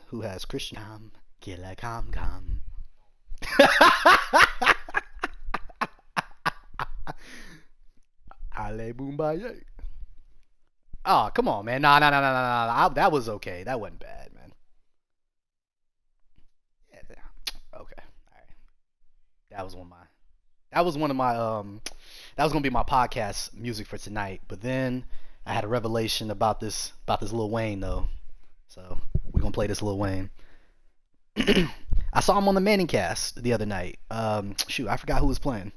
who has Christian killer com. Ale Boombaye. Oh, come on, man. Nah. That was okay. That wasn't bad, man. Yeah, okay. All right. That was one of my. That was one of my. That was gonna be my podcast music for tonight. But then I had a revelation about this Lil Wayne though. So we're gonna play this Lil Wayne. I saw him on the Manning cast the other night. Shoot, I forgot who was playing.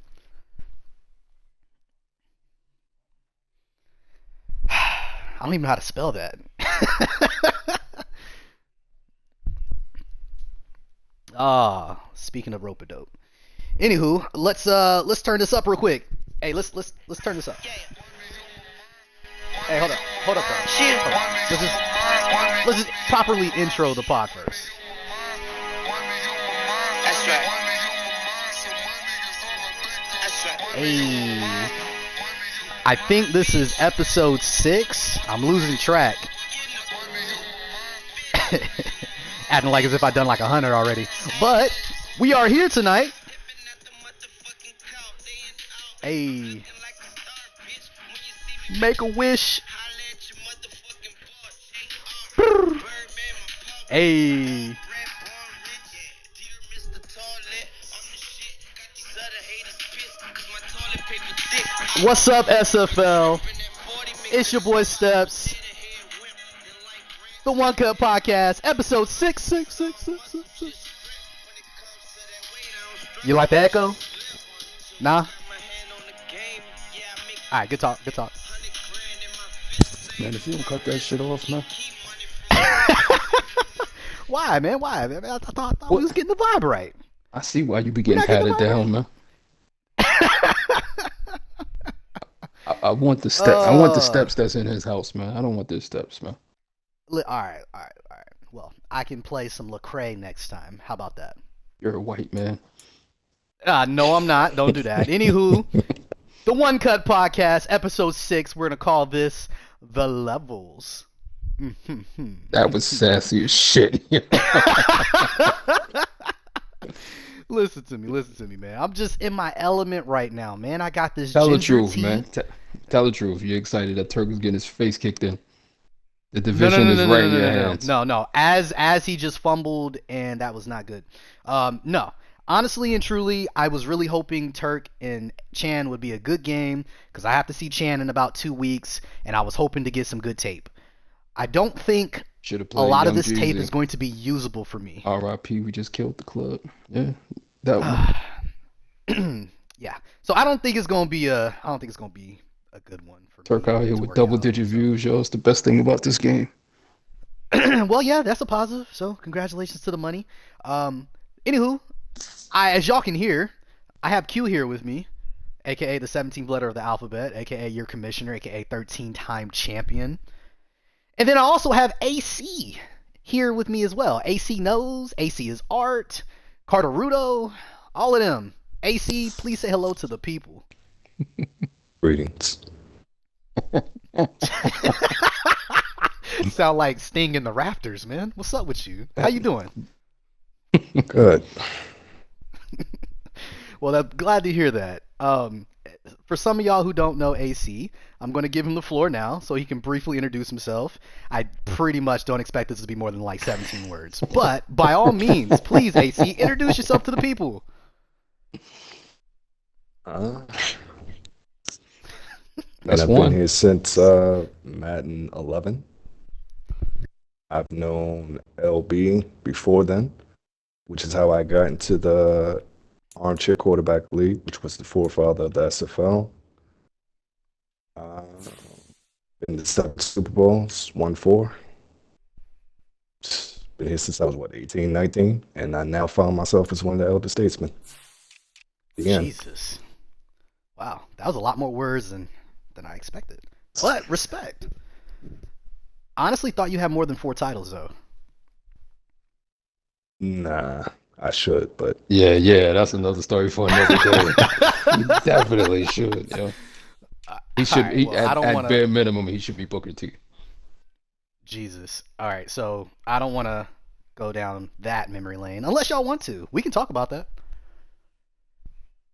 I don't even know how to spell that. Speaking of rope a dope. Anywho, let's turn this up real quick. Hey, let's turn this up. Hey, hold up, bro. Hold up. Let's just properly intro the pod first. That's right. Hey, I think this is episode 6. I'm losing track. Acting like as if I've done like 100 already. But we are here tonight. Hey, make a wish. Hey. What's up, SFL? It's your boy Steps. The One Cut Podcast, episode 6. You like the echo? Nah? Alright, good talk. Man, if you don't cut that shit off, man. Why, man? I thought we was getting the vibe right. I see why you be getting patted down, man. I want the steps. I want the steps that's in his house, man. I don't want the steps, man. All right. Well, I can play some Lecrae next time. How about that? You're a white man. No, I'm not. Don't do that. Anywho, the One Cut Podcast, episode 6. We're gonna call this The Levels. That was sassy as shit. Listen to me, man. I'm just in my element right now, man. I got this. Tell the truth, tea. man. Tell the truth. You're excited that Turk is getting his face kicked in. The division is right in your hands. No. As he just fumbled, and that was not good. No. Honestly and truly, I was really hoping Turk and Chan would be a good game because I have to see Chan in about 2 weeks, and I was hoping to get some good tape. I don't think a lot of this tape is going to be usable for me. R.I.P. We just killed the club. Yeah, that one. Yeah. So I don't think it's gonna be a good one for Turk out here with double-digit views, yo. It's the best thing about this game. Well, yeah, that's a positive. So congratulations to the money. Anywho, as y'all can hear, I have Q here with me, aka the 17th letter of the alphabet, aka your commissioner, aka 13-time champion. And then I also have AC here with me as well. AC knows, AC is art, Carterudo, all of them. AC, please say hello to the people. Greetings. Sound like Sting in the Rafters, man. What's up with you? How you doing? Good. Well, I'm glad to hear that. For some of y'all who don't know AC, I'm going to give him the floor now so he can briefly introduce himself. I pretty much don't expect this to be more than like 17 words. But by all means, please, AC, introduce yourself to the people. I've been here since Madden 11. I've known LB before then, which is how I got into the Armchair Quarterback League, which was the forefather of the SFL. Been to 7 Super Bowls, won 4. Been here since I was, 18, 19? And I now found myself as one of the elder statesmen. Jesus. Wow, that was a lot more words than I expected. But respect. Honestly thought you had more than 4 titles, though. Nah, I should, but... Yeah, that's another story for another day. He definitely should, yo. He should, at bare minimum, he should be Booker T. Jesus. All right, so I don't want to go down that memory lane. Unless y'all want to. We can talk about that.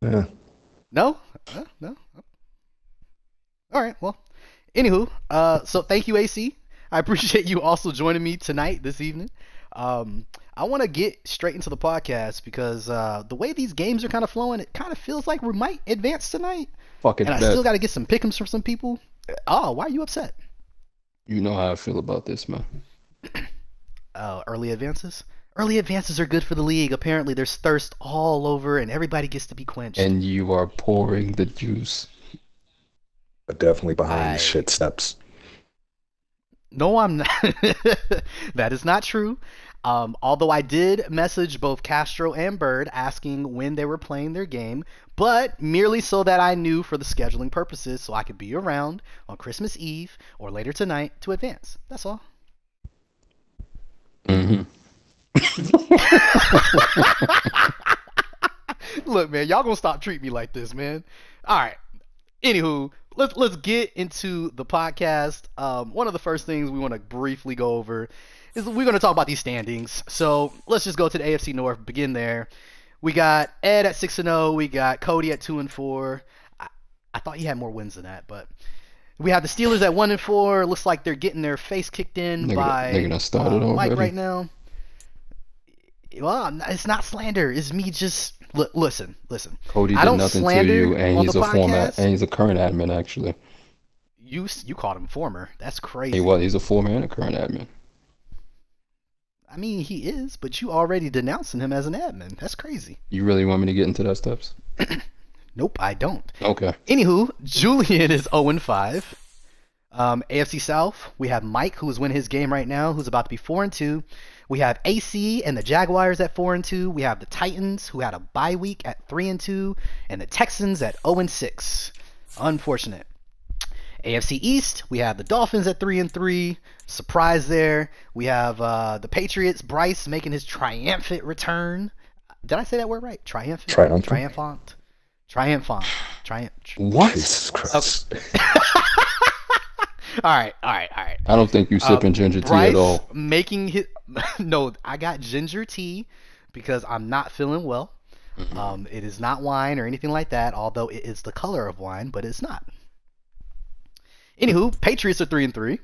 Yeah. No? No? All right, well. Anywho, so thank you, AC. I appreciate you also joining me tonight, this evening. I want to get straight into the podcast because the way these games are kind of flowing, it kind of feels like we might advance tonight. Fucking and I still got to get some pick'ems from some people. Oh, why are you upset? You know how I feel about this, man. Early advances? Early advances are good for the league. Apparently, there's thirst all over, and everybody gets to be quenched. And you are pouring the juice. But definitely behind shit steps. No, I'm not. That is not true. Although I did message both Castro and Bird asking when they were playing their game, but merely so that I knew for the scheduling purposes so I could be around on Christmas Eve or later tonight to advance. That's all. Mm-hmm. Look, man, y'all gonna stop treating me like this, man. All right. Anywho, let's get into the podcast. One of the first things we want to briefly go over is we're going to talk about these standings. So let's just go to the AFC North, begin there. We got Ed at 6-0. We got Cody at 2-4. I thought he had more wins than that, but we have the Steelers at 1-4. Looks like they're getting their face kicked in by Mike right now. Well, it's not slander. It's me just listen. Cody did nothing to you, and he's a former, and he's a current admin actually. You called him former. That's crazy. He's a former and a current admin. I mean, he is, but you already denouncing him as an admin. That's crazy. You really want me to get into that steps? Nope, I don't. Okay. Anywho, Julian is 0-5. AFC South, we have Mike, who's winning his game right now, who's about to be 4-2. We have AC and the Jaguars at 4-2. We have the Titans, who had a bye week at 3-2, and the Texans at 0-6. Unfortunate. AFC East, we have the Dolphins at 3-3. Surprise there. We have the Patriots, Bryce making his triumphant return. Did I say that word right? Triumphant. What? Jesus Christ. Okay. All right. I don't think you sipping ginger tea at all. Making his no, I got ginger tea because I'm not feeling well. Mm-hmm. It is not wine or anything like that, although it is the color of wine, but it's not. Anywho, Patriots are 3-3.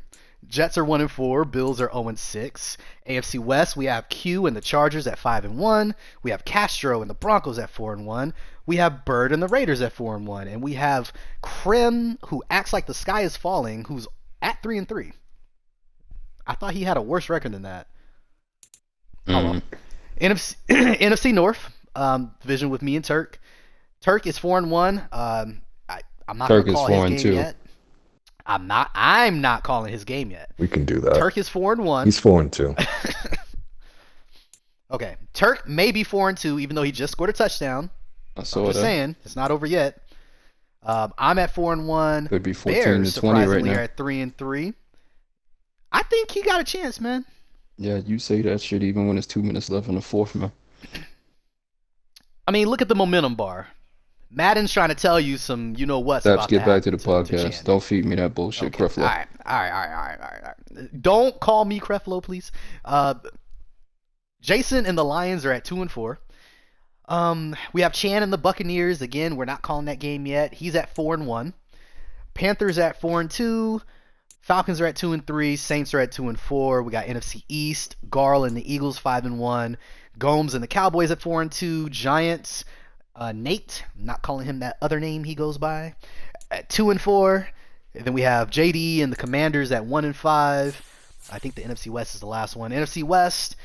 Jets are 1-4. Bills are 0-6. AFC West, we have Q and the Chargers at 5-1. We have Castro and the Broncos at 4-1. We have Bird and the Raiders at 4-1, and we have Krim, who acts like the sky is falling, who's at 3-3. I thought he had a worse record than that. Mm-hmm. NFC North division with me and Turk. Turk is 4-1. I'm not going to call his game yet. I'm not calling his game yet. We can do that. Turk is 4-1. He's 4-2. Okay, Turk may be 4-2, even though he just scored a touchdown. I saw that. I'm just saying, it's not over yet. I'm at 4-1. Could be 14-20 Bears, right now. Are at 3-3. I think he got a chance, man. Yeah, you say that shit even when it's 2 minutes left in the fourth, man. I mean, look at the momentum bar. Madden's trying to tell you some, you know what's Steps, about get to back to the to podcast. Don't feed me that bullshit, okay. Creflo. All right. Don't call me Creflo, please. Jason and the Lions are at 2-4. We have Chan and the Buccaneers. Again, we're not calling that game yet. He's at 4-1. Panthers at 4-2. Falcons are at 2-3. Saints are at 2-4. We got NFC East. Garl and the Eagles 5-1. Gomes and the Cowboys at 4-2. Giants. Nate, I'm not calling him that other name he goes by, at 2-4. And then we have JD and the Commanders at 1-5. I think the NFC West is the last one. NFC West,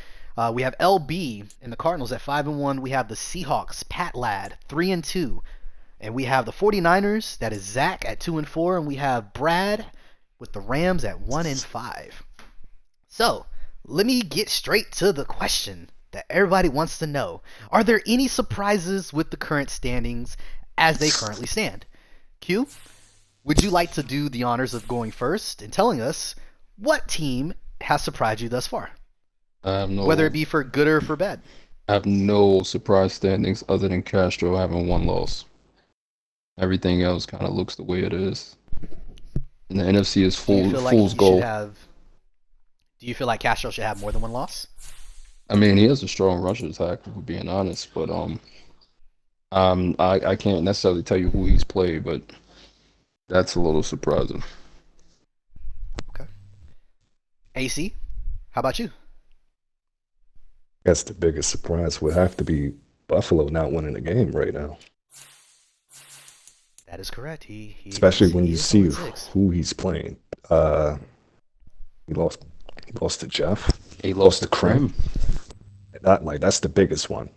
we have LB and the Cardinals at 5-1. We have the Seahawks, Pat Ladd, 3-2. And we have the 49ers, that is Zach, at 2-4. And we have Brad with the Rams at 1-5. So, let me get straight to the question that everybody wants to know. Are there any surprises with the current standings as they currently stand? Q, would you like to do the honors of going first and telling us what team has surprised you thus far? Whether it be for good or for bad. I have no surprise standings other than Castro having one loss. Everything else kind of looks the way it is. And the NFC is fool's gold. Do you feel like Castro should have more than one loss? I mean, he has a strong rush attack, if we're being honest, but I can't necessarily tell you who he's played, but that's a little surprising. Okay. AC, how about you? I guess the biggest surprise would have to be Buffalo not winning the game right now. That is correct. He Especially is when he you is see 0-6. who he's playing. Uh, he lost to Jeff. He lost to Krim. Krim. That's the biggest one.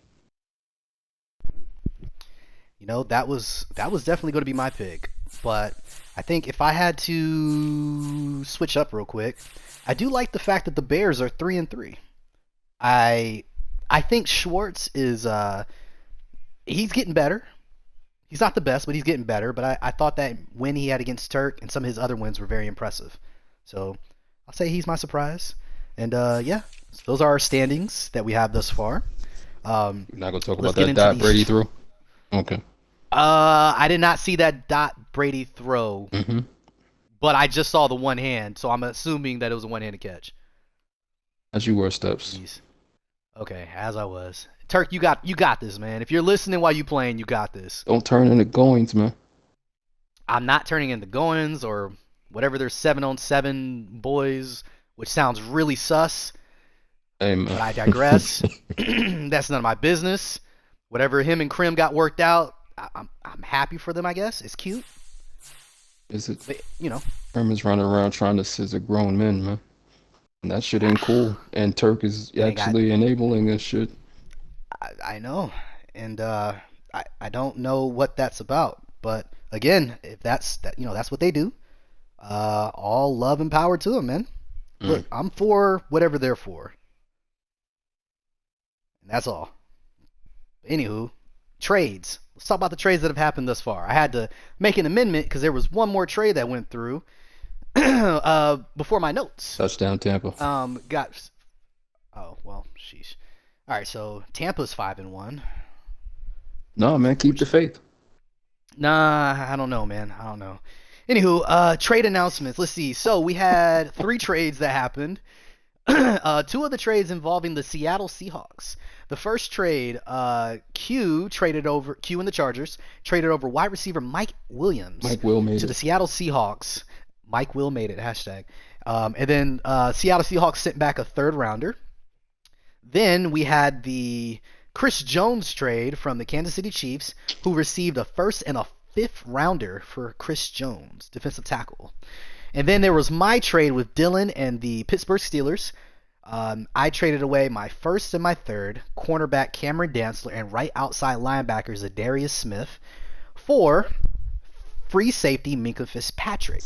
You know, that was definitely going to be my pick. But I think if I had to switch up real quick, I do like the fact that the Bears are 3-3. I think Schwartz is he's getting better. He's not the best, but he's getting better. But I thought that win he had against Turk and some of his other wins were very impressive. So I'll say he's my surprise. And yeah, so those are our standings that we have thus far. We're not gonna talk Let's about get that into dot these. Brady threw. Okay. I did not see that dot Brady throw, Mm-hmm. but I just saw the one hand, so I'm assuming that it was a one-handed catch. As you were, Steps. Jeez. Okay, as I was. Turk, you got this, man. If you're listening while you playing, you got this. Don't turn into Goins, man. I'm not turning into Goins or whatever their 7-on-7 boys, which sounds really sus. Hey, man. But I digress. That's none of my business. Whatever him and Krim got worked out, I'm happy for them, I guess. It's cute. Is it? But, you know. Krim is running around trying to scissor grown men, man. And that shit ain't cool. And Turk is actually enabling this shit. I know. And I don't know what that's about. But again, if that's what they do. All love and power to them, man. Look, I'm for whatever they're for. And that's all. Anywho, trades. Let's talk about the trades that have happened thus far. I had to make an amendment because there was one more trade that went through before my notes. Touchdown Tampa. Oh well, sheesh. All right, so Tampa's 5-1. No, man, keep the faith. Nah, I don't know, man. I don't know. Anywho, trade announcements. Let's see. So we had 3 trades that happened. 2 of the trades involving the Seattle Seahawks. The first trade, Q and the Chargers traded over wide receiver Mike Williams to the Seattle Seahawks. Mike Will made it, hashtag. And then Seattle Seahawks sent back a 3rd rounder. Then we had the Chris Jones trade from the Kansas City Chiefs, who received a 1st and a 5th rounder for Chris Jones, defensive tackle. And then there was my trade with Dylan and the Pittsburgh Steelers. I traded away my 1st and my 3rd, cornerback Cameron Dantzler and right outside linebacker Zadarius Smith for free safety Minkah Fitzpatrick.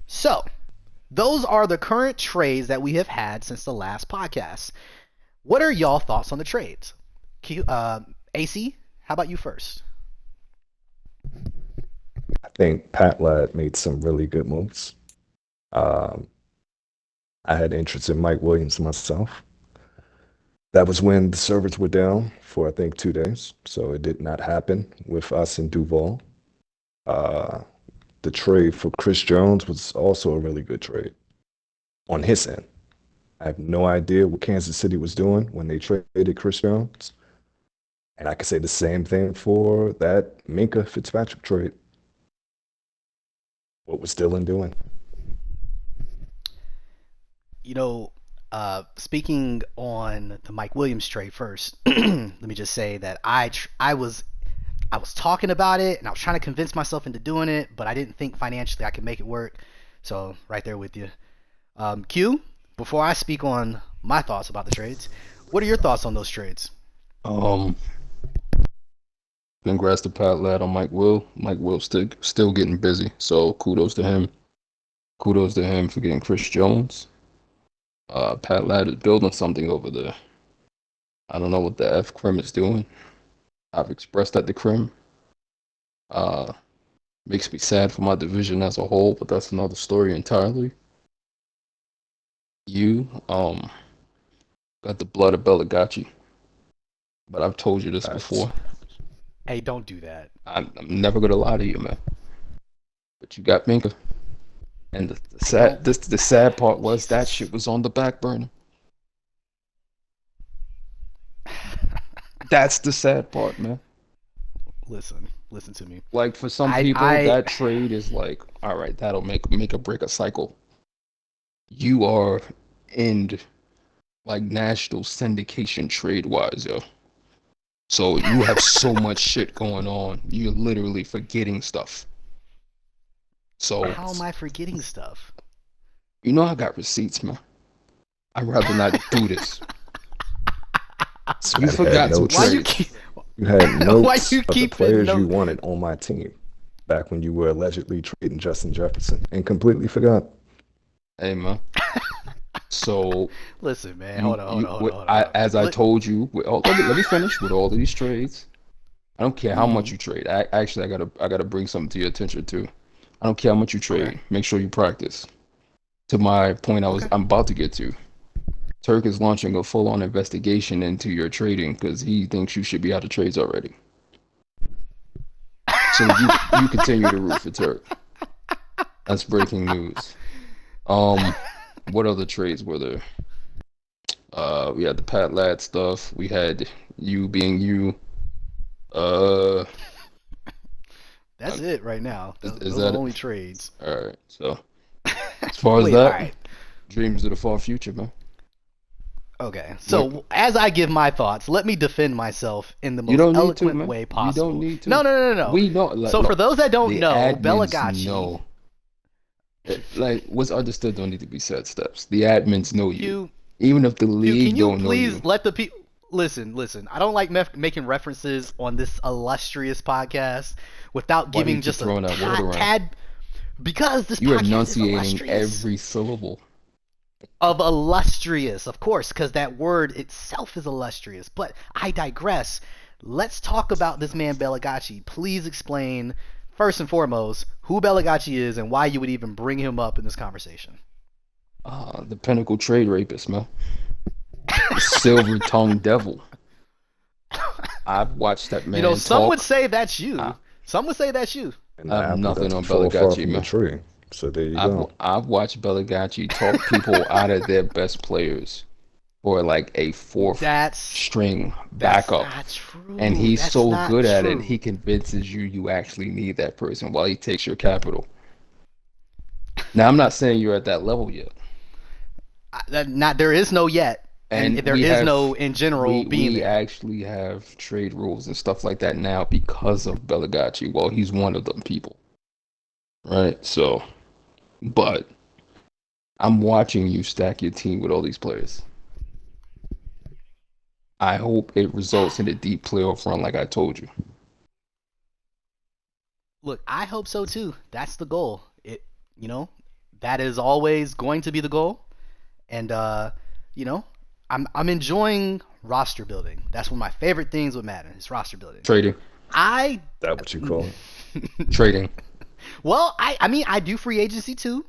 So, those are the current trades that we have had since the last podcast. What are y'all thoughts on the trades? AC, how about you first? I think Pat Ladd made some really good moves. I had interest in Mike Williams myself. That was when the servers were down for, I think, 2 days. So it did not happen with us in Duval. The trade for Chris Jones was also a really good trade on his end. I have no idea what Kansas City was doing when they traded Chris Jones. And I can say the same thing for that Minkah Fitzpatrick trade. What was Dylan doing? You know, speaking on the Mike Williams trade first, let me just say that I was talking about it and I was trying to convince myself into doing it, but I didn't think financially I could make it work. So right there with you. Q, before I speak on my thoughts about the trades, what are your thoughts on those trades? Congrats to Pat Ladd on Mike Will. Mike Will still getting busy, so kudos to him. Kudos to him for getting Chris Jones. Pat Ladd is building something over there. I don't know what the F Krim is doing. I've expressed that to Krim. Makes me sad for my division as a whole, but that's another story entirely. You got the blood of Belagachi, but I've told you this before. Hey, don't do that. I'm never gonna lie to you, man. But you got Minkah, and the sad part was that shit was on the back burner. That's the sad part, man. Listen to me. Like for some people, that trade is like, all right, that'll make or break a cycle. You are in like national syndication trade wise, yo. So you have so much shit going on. You're literally forgetting stuff. So how am I forgetting stuff? You know I got receipts, man. I'd rather not do this. You forgot some trades. You had notes of the players you wanted on my team back when you were allegedly trading Justin Jefferson and completely forgot. Hey, man. So listen, man. Hold on. As I told you, let me finish with all of these trades. I don't care how much you trade. I gotta bring something to your attention too. I don't care how much you trade. Okay. Make sure you practice. To my point, I'm about to get to. Turk is launching a full-on investigation into your trading because he thinks you should be out of trades already. So you continue to root for Turk. That's breaking news. What other trades were there? We had the Pat Ladd stuff. We had you being you. That's it right now. Those are the only trades. All right. So as far as that, dreams of the far future, man. Okay, so as I give my thoughts, let me defend myself in the most eloquent way possible. You don't need to. No. We know. So for those that don't know, Belagaci. Like what's understood don't need to be said steps. The admins know you. Even if the league don't know you. Please let the people listen. I don't like making references on this illustrious podcast without giving just a tad. Because this you're podcast enunciating is illustrious. Every syllable. Of illustrious, of course, because that word itself is illustrious. But I digress. Let's talk about this man Belagaci. Please explain, first and foremost, who Belagaci is and why you would even bring him up in this conversation. The pinnacle trade rapist, man. The silver-tongued devil. I've watched that man. Some would say that's you. Some would say that's you. I have nothing on Belagaci, man. So there you go. I've watched Belagaci talk people out of their best players for like a fourth string backup. That's true. And he's so good at it, he convinces you actually need that person while he takes your capital. Now, I'm not saying you're at that level yet. There is no yet. And there is no in general being we actually have trade rules and stuff like that now because of Belagaci. Well, he's one of them people. Right? So... But I'm watching you stack your team with all these players. I hope it results in a deep playoff run like I told you. Look, I hope so too. That's the goal. That is always going to be the goal. And I'm enjoying roster building. That's one of my favorite things with Madden is roster building. Trading. That what you call it? Trading. Well, I do free agency too,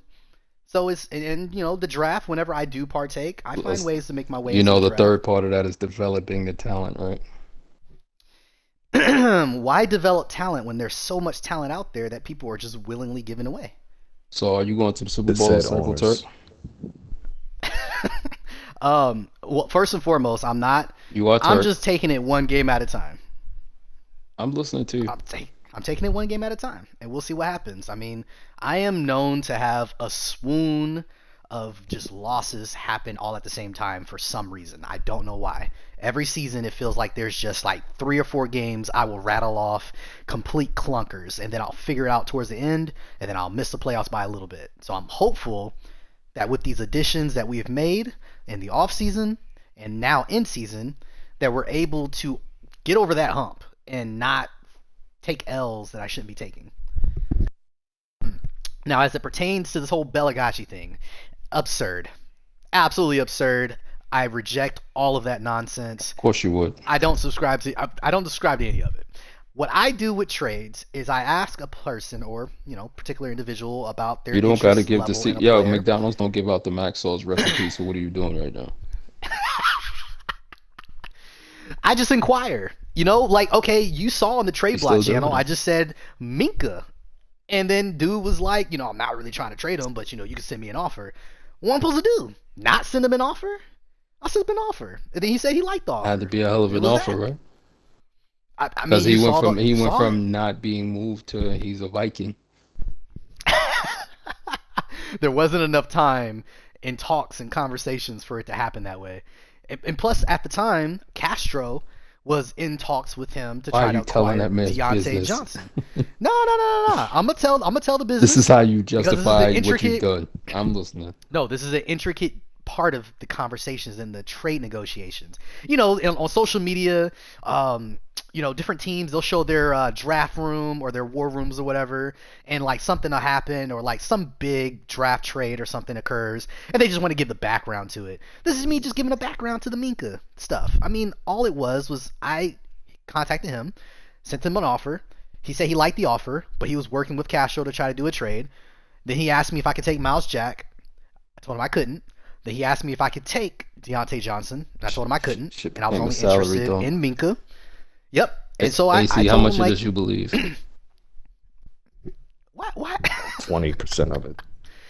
so it's the draft. Whenever I do partake, I find ways to make my way. The third part of that is developing the talent, right? Why develop talent when there's so much talent out there that people are just willingly giving away? So, are you going to the Super Bowl, Cycle Turk? Well, first and foremost, I'm not. You are Turk. I'm just taking it one game at a time. I'm listening to you. I'm taking it one game at a time, and we'll see what happens. I mean, I am known to have a swoon of just losses happen all at the same time for some reason. I don't know why. Every season, it feels like there's just like 3 or 4 games I will rattle off complete clunkers, and then I'll figure it out towards the end, and then I'll miss the playoffs by a little bit. So I'm hopeful that with these additions that we have made in the offseason and now in season, that we're able to get over that hump and not take L's that I shouldn't be taking. Now, as it pertains to this whole Belagaci thing, absurd. Absolutely absurd. I reject all of that nonsense. Of course you would. I don't subscribe to any of it. What I do with trades is I ask a person or, particular individual about their interest level. You don't got to give the Yo, McDonald's don't give out the mac sauce recipe, so what are you doing right now? I just inquire. Okay, you saw on the trade block channel, I just said Minka. And then dude was like, I'm not really trying to trade him, but you can send me an offer. What am I supposed to do? Not send him an offer? I sent him an offer. And then he said he liked the offer. Had to be a hell of an offer, right? I mean, Because he went from you saw him. not being moved to he's a Viking. There wasn't enough time in talks and conversations for it to happen that way. And plus, at the time, Castro was in talks with him to Why try are to you telling acquire that man's Deontay business? Johnson. No. I'm gonna tell the business. This is how you because this is the justify what intricate. you've done. I'm listening. No, this is an intricate part of the conversations and the trade negotiations. You know, on social media, different teams, they'll show their draft room or their war rooms or whatever, and like something will happen or like some big draft trade or something occurs, and they just want to give the background to it. This is me just giving a background to the Minka stuff. I mean, all it was I contacted him, sent him an offer. He said he liked the offer, but he was working with Castro to try to do a trade. Then he asked me if I could take Miles Jack. I told him I couldn't. Then he asked me if I could take Deontay Johnson. I told him I couldn't, and I was only interested in Minka. Yep. And so I told how much him, does you believe? What? 20% of it.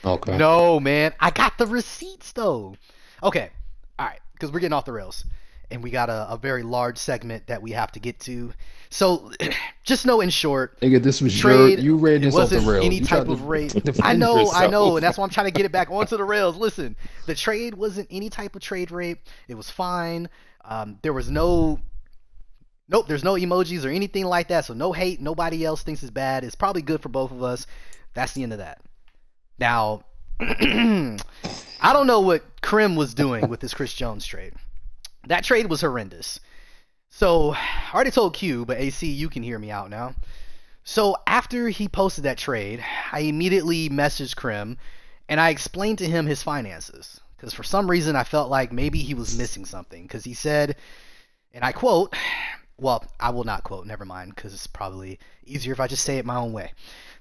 Okay. No, man. I got the receipts though. Okay. All right. Because we're getting off the rails, and we got a very large segment that we have to get to. So, just know in short, Nigga, this was trade. you ran this off the wasn't rails. any You type tried of to rate. defend I know, yourself. and that's why I'm trying to get it back onto the rails. Listen, the trade wasn't any type of trade rape. It was fine. There was no. Nope, there's no emojis or anything like that, so no hate. Nobody else thinks it's bad. It's probably good for both of us. That's the end of that. Now, I don't know what Krim was doing with this Chris Jones trade. That trade was horrendous. So, I already told Q, but AC, you can hear me out now. So, after he posted that trade, I immediately messaged Krim, and I explained to him his finances. Because for some reason, I felt like maybe he was missing something. Because he said, and I quote, well, I will not quote, never mind, because it's probably easier if I just say it my own way.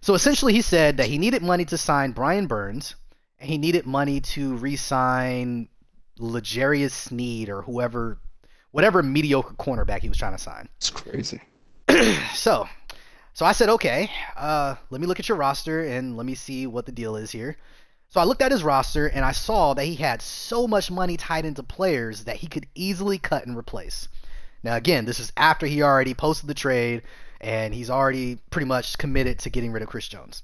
So, essentially, he said that he needed money to sign Brian Burns, and he needed money to re-sign L'Jarius Sneed or whatever mediocre cornerback he was trying to sign. It's crazy. So I said, okay, let me look at your roster and let me see what the deal is here. So I looked at his roster and I saw that he had so much money tied into players that he could easily cut and replace. Now, again, this is after he already posted the trade and he's already pretty much committed to getting rid of Chris Jones.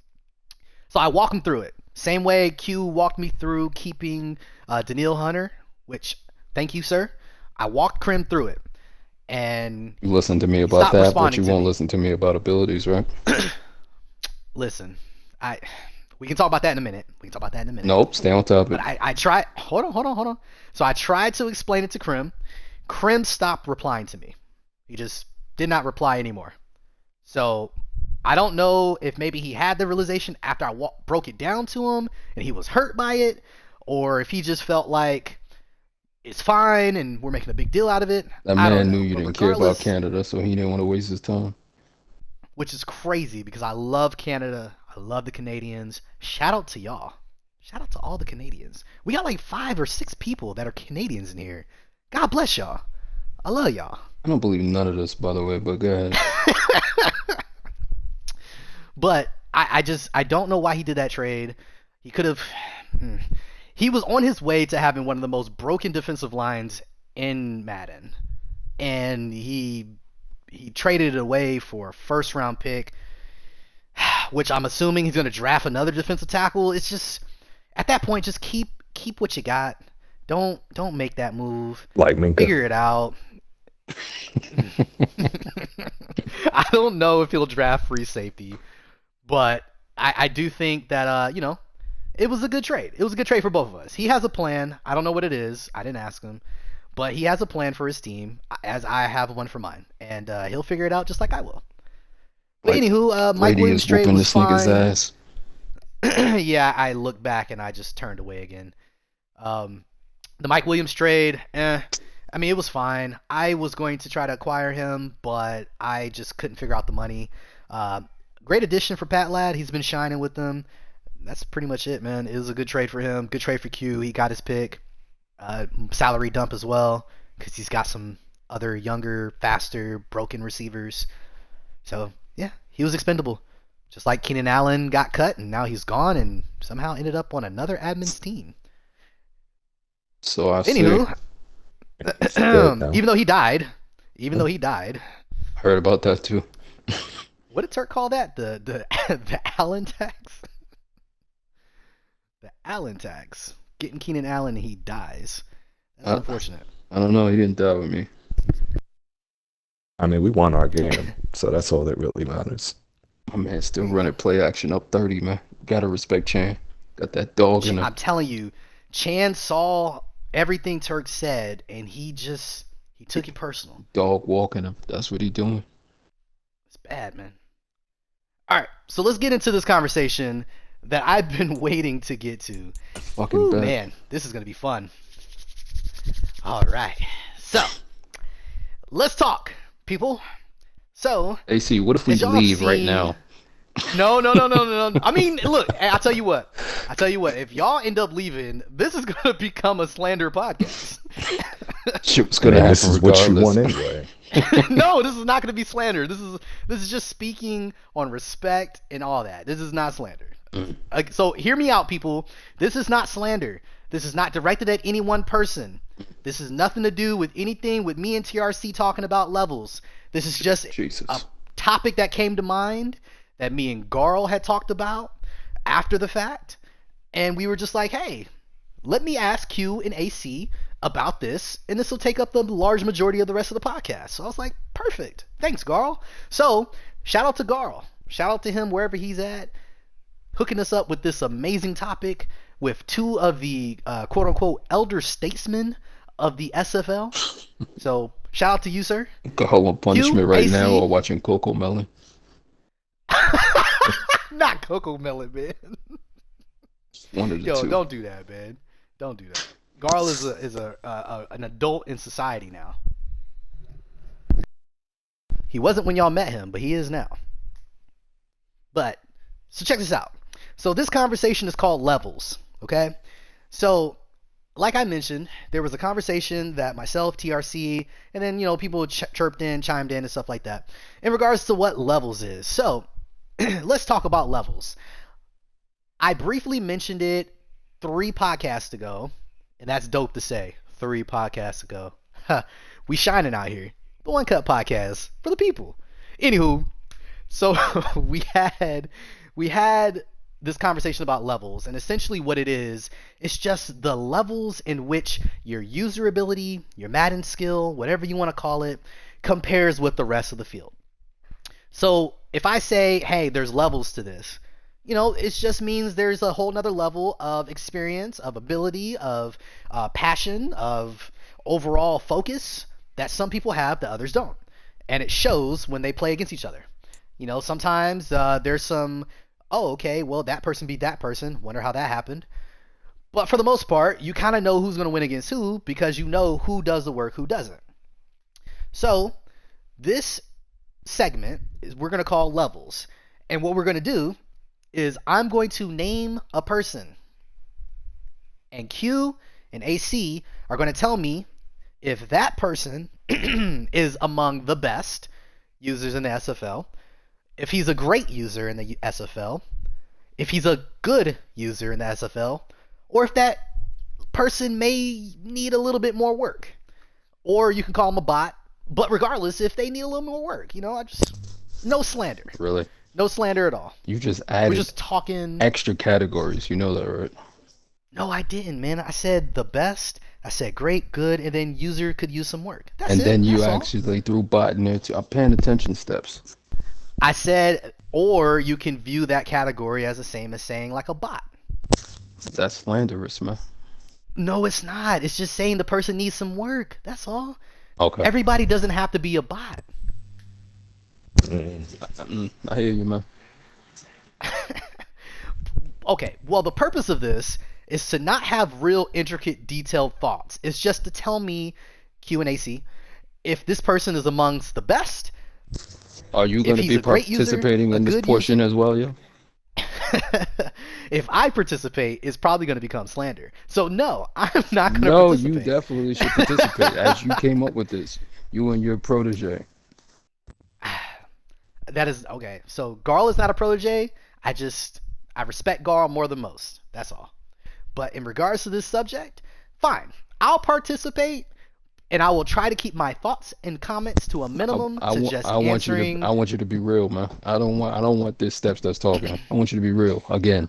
So I walk him through it. Same way Q walked me through keeping Daniil Hunter, which, thank you, sir. I walked Krim through it, and you listen to me about that, but you won't listen to me about abilities, right? Listen, we can talk about that in a minute. Nope, stay on topic. But I tried. Hold on. So I tried to explain it to Krim. Krim stopped replying to me. He just did not reply anymore. So I don't know if maybe he had the realization after I broke it down to him, and he was hurt by it, or if he just felt like it's fine and we're making a big deal out of it. That man knew you didn't care about Canada, so he didn't want to waste his time. Which is crazy because I love Canada. I love the Canadians. Shout out to y'all. Shout out to all the Canadians. We got like 5 or 6 people that are Canadians in here. God bless y'all. I love y'all. I don't believe none of this, by the way, but go ahead. But I don't know why he did that trade. He could have... He was on his way to having one of the most broken defensive lines in Madden. And he traded it away for a first-round pick, which I'm assuming he's going to draft another defensive tackle. It's just, at that point, just keep what you got. Don't make that move. Like Minka. Figure it out. I don't know if he'll draft free safety, but I do think that, it was a good trade. It was a good trade for both of us. He has a plan. I don't know what it is. I didn't ask him. But he has a plan for his team, as I have one for mine. And he'll figure it out just like I will. But anywho, Mike Williams trade was fine. Ass. Yeah, I looked back and I just turned away again. The Mike Williams trade, I mean, it was fine. I was going to try to acquire him, but I just couldn't figure out the money. Great addition for Pat Ladd. He's been shining with them. That's pretty much it, man. It was a good trade for him. Good trade for Q. He got his pick. Salary dump as well, because he's got some other younger, faster, broken receivers. So, yeah, he was expendable. Just like Keenan Allen got cut, and now he's gone, and somehow ended up on another admin's team. So I Anywho, even though he died, Heard about that too. What did Turk call that? The the Allen tax? The Allen tax. Getting Keenan Allen and he dies. That's I, unfortunate. I don't know. He didn't die with me. I mean, we won our game, so that's all that really matters. My man still running play action up 30, man. Gotta respect Chan. Got that dog in him. I'm telling you, Chan saw everything Turk said and he took it personal. Dog walking him. That's what he doing. It's bad, man. All right, so let's get into this conversation that I've been waiting to get to. Fucking bad. Man, this is gonna be fun. All right, so let's talk, people. So, AC, what if we leave right now? No. I mean, look, I'll tell you what. If y'all end up leaving, this is gonna become a slander podcast. Shit's gonna happen. This is regardless. what you want anyway. No, this is not gonna be slander. This is just speaking on respect and all that. This is not slander. So hear me out, people. This is not slander. This is not directed at any one person. This has nothing to do with anything with me and TRC talking about levels. This is just a topic that came to mind that me and Garl had talked about after the fact. And we were just like, hey, let me ask Q and AC about this, and this will take up the large majority of the rest of the podcast. So I was like, perfect. Thanks, Garl. So shout out to Garl. Shout out to him wherever he's at, hooking us up with this amazing topic with two of the quote-unquote elder statesmen of the SFL. So shout out to you, sir. Go on punishment right AC. Now or watching Coco Melon. Not Coco Melon, man. One of the Yo, two. Don't do that, man. Don't do that. Garl is an adult in society now. He wasn't when y'all met him, but he is now. So check this out. So this conversation is called levels, okay? So like I mentioned, there was a conversation that myself, TRC, and then, people chirped in, chimed in, and stuff like that in regards to what levels is. So let's talk about levels. I briefly mentioned it 3 podcasts ago, and that's dope to say. 3 podcasts ago. We shining out here. The One Cut Podcast for the people. Anywho, so we had this conversation about levels, and essentially what it is, it's just the levels in which your user ability, your Madden skill, whatever you want to call it, compares with the rest of the field. So if I say, hey, there's levels to this, it just means there's a whole nother level of experience, of ability, of passion, of overall focus that some people have that others don't. And it shows when they play against each other. Sometimes there's some, oh, okay, well, that person beat that person. Wonder how that happened. But for the most part, you kind of know who's going to win against who because you know who does the work, who doesn't. So this segment is we're going to call levels. And what we're going to do is I'm going to name a person. And Q and AC are going to tell me if that person is among the best users in the SFL, if he's a great user in the SFL, if he's a good user in the SFL, or if that person may need a little bit more work. Or you can call him a bot, but regardless, if they need a little more work, no slander. Really? No slander at all. You just added We're just talking extra categories. You know that, right? No, I didn't, man. I said the best. I said great, good, and then user could use some work. That's and it. then you That's actually threw bot in there too. I'm paying attention steps. I said, or you can view that category as the same as saying like a bot. That's slanderous, man. No, it's not. It's just saying the person needs some work. That's all. Okay. Everybody doesn't have to be a bot. I hear you, man. Okay, well, the purpose of this is to not have real intricate, detailed thoughts. It's just to tell me, Q and AC, if this person is amongst the best. Are you going to be participating in this portion as well, yo? If I participate, it's probably going to become slander. So no, I'm not going to No, participate. you definitely should participate as you came up with this. You and your protege. That is okay. So Garl is not a protege. I respect Garl more than most. That's all. But in regards to this subject, fine. I'll participate, and I will try to keep my thoughts and comments to a minimum to just answering. I want you to be real, man. I don't want this steps that's talking. I want you to be real again.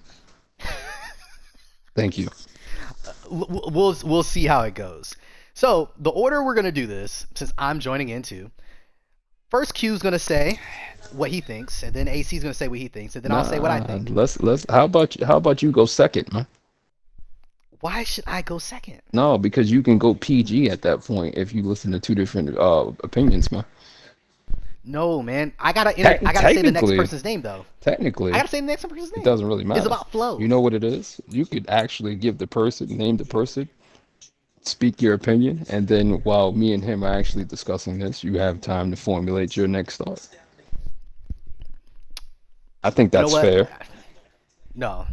Thank you. We'll see how it goes. So the order we're gonna do this, since I'm joining into, first Q's gonna say what he thinks, and then AC's gonna say what he thinks, and then I'll say what I think. Let's. How about you go second, man? Why should I go second? No, because you can go PG at that point if you listen to two different opinions, man. No, man. I gotta say the next person's name though. Technically, I gotta say the next person's name. It doesn't really matter. It's about flow. You know what it is? You could actually give the person, name the person, speak your opinion, and then while me and him are actually discussing this, you have time to formulate your next thought. I think that's fair. No.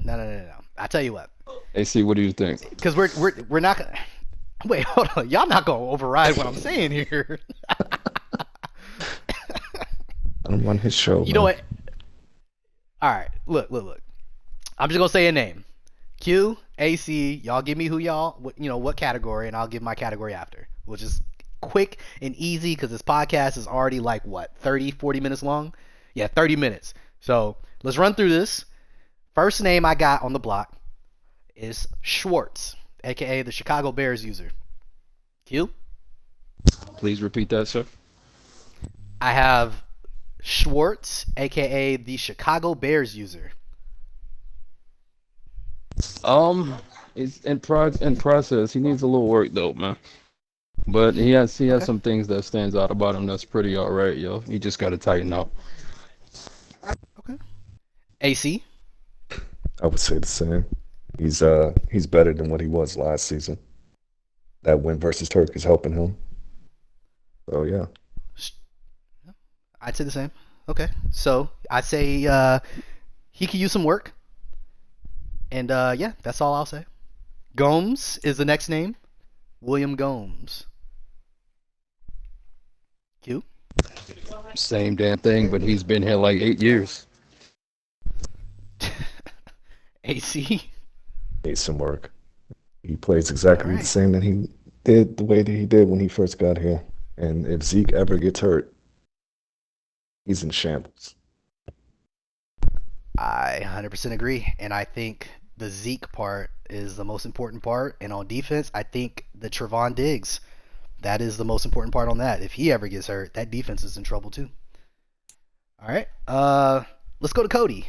I tell you what. AC, what do you think? Because we're not gonna. Wait, hold on. Y'all not gonna override what I'm saying here. I don't want his show. You know what? All right, look. I'm just gonna say a name. Q, AC. Y'all give me who what category, and I'll give my category after. We'll just quick and easy because this podcast is already like what 30, 40 minutes long. Yeah, 30 minutes. So let's run through this. First name I got on the block is Schwartz, aka the Chicago Bears user. Q. Please repeat that, sir. I have Schwartz, aka the Chicago Bears user. It's in process. He needs a little work though, man. But he has some things that stands out about him that's pretty alright, yo. He just gotta tighten up. Okay. AC. I would say the same. He's better than what he was last season. That win versus Turk is helping him. So yeah. I'd say the same. Okay. So I'd say he could use some work. And yeah, that's all I'll say. Gomes is the next name. William Gomes. Q? Same damn thing, but he's been here like 8 years. AC? Needs some work. He plays exactly the same that he did the way that he did when he first got here. And if Zeke ever gets hurt, he's in shambles. I 100% agree. And I think the Zeke part is the most important part. And on defense, I think the Trevon Diggs, that is the most important part on that. If he ever gets hurt, that defense is in trouble too. All right. Let's go to Cody.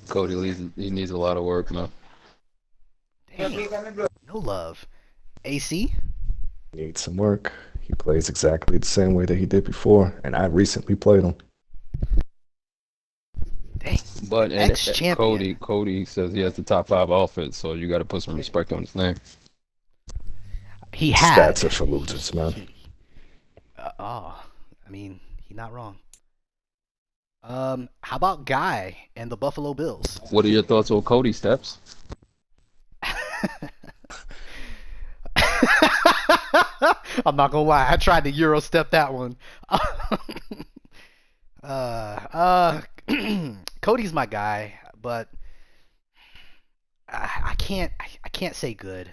Cody needs a lot of work, man. Damn. No love. AC? Needs some work. He plays exactly the same way that he did before, and I recently played him. Dang. But Cody says he has the top 5 offense, so you got to put some respect on his name. He had. Stats are for losers, man. I mean, he's not wrong. How about Guy and the Buffalo Bills? What are your thoughts on Cody steps? I'm not gonna lie, I tried to Euro step that one. Cody's my guy, but I can't say good.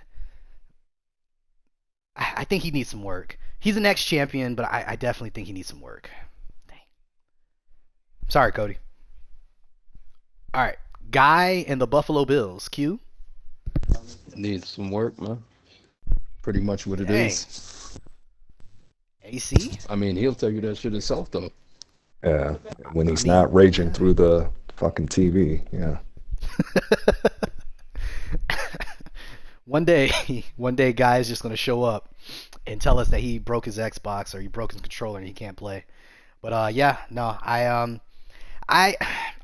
I think he needs some work. He's the next champion, but I definitely think he needs some work. Dang. Sorry, Cody. All right, Guy and the Buffalo Bills. Q? Needs some work, man. Pretty much what it is. AC? I mean, he'll tell you that shit himself, though. Yeah, when he's not raging through the fucking TV, yeah. One day, Guy's just gonna show up and tell us that he broke his Xbox or he broke his controller and he can't play. But yeah, no, I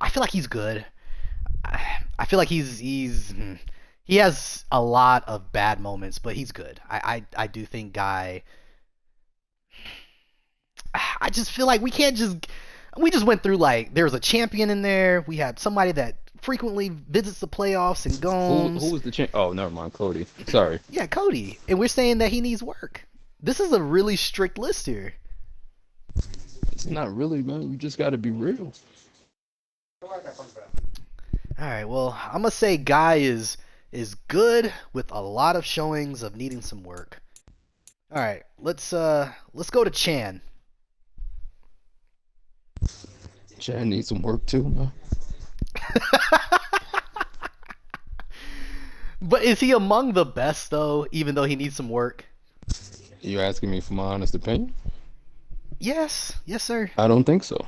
feel like he's good. I feel like he has a lot of bad moments, but he's good. I do think Guy. I just feel like we just went through, like, there was a champion in there. We had somebody that frequently visits the playoffs and Gomes. Who was the champ? Oh, never mind, Cody. Sorry. Yeah, Cody. And we're saying that he needs work. This is a really strict list here. It's not really, man. You just got to be real. All right, well, I'm going to say Guy is good with a lot of showings of needing some work. All right, let's go to Chan. Chan needs some work too, man. But is he among the best though, even though he needs some work? You asking me for my honest opinion? Yes, yes, sir. I don't think so.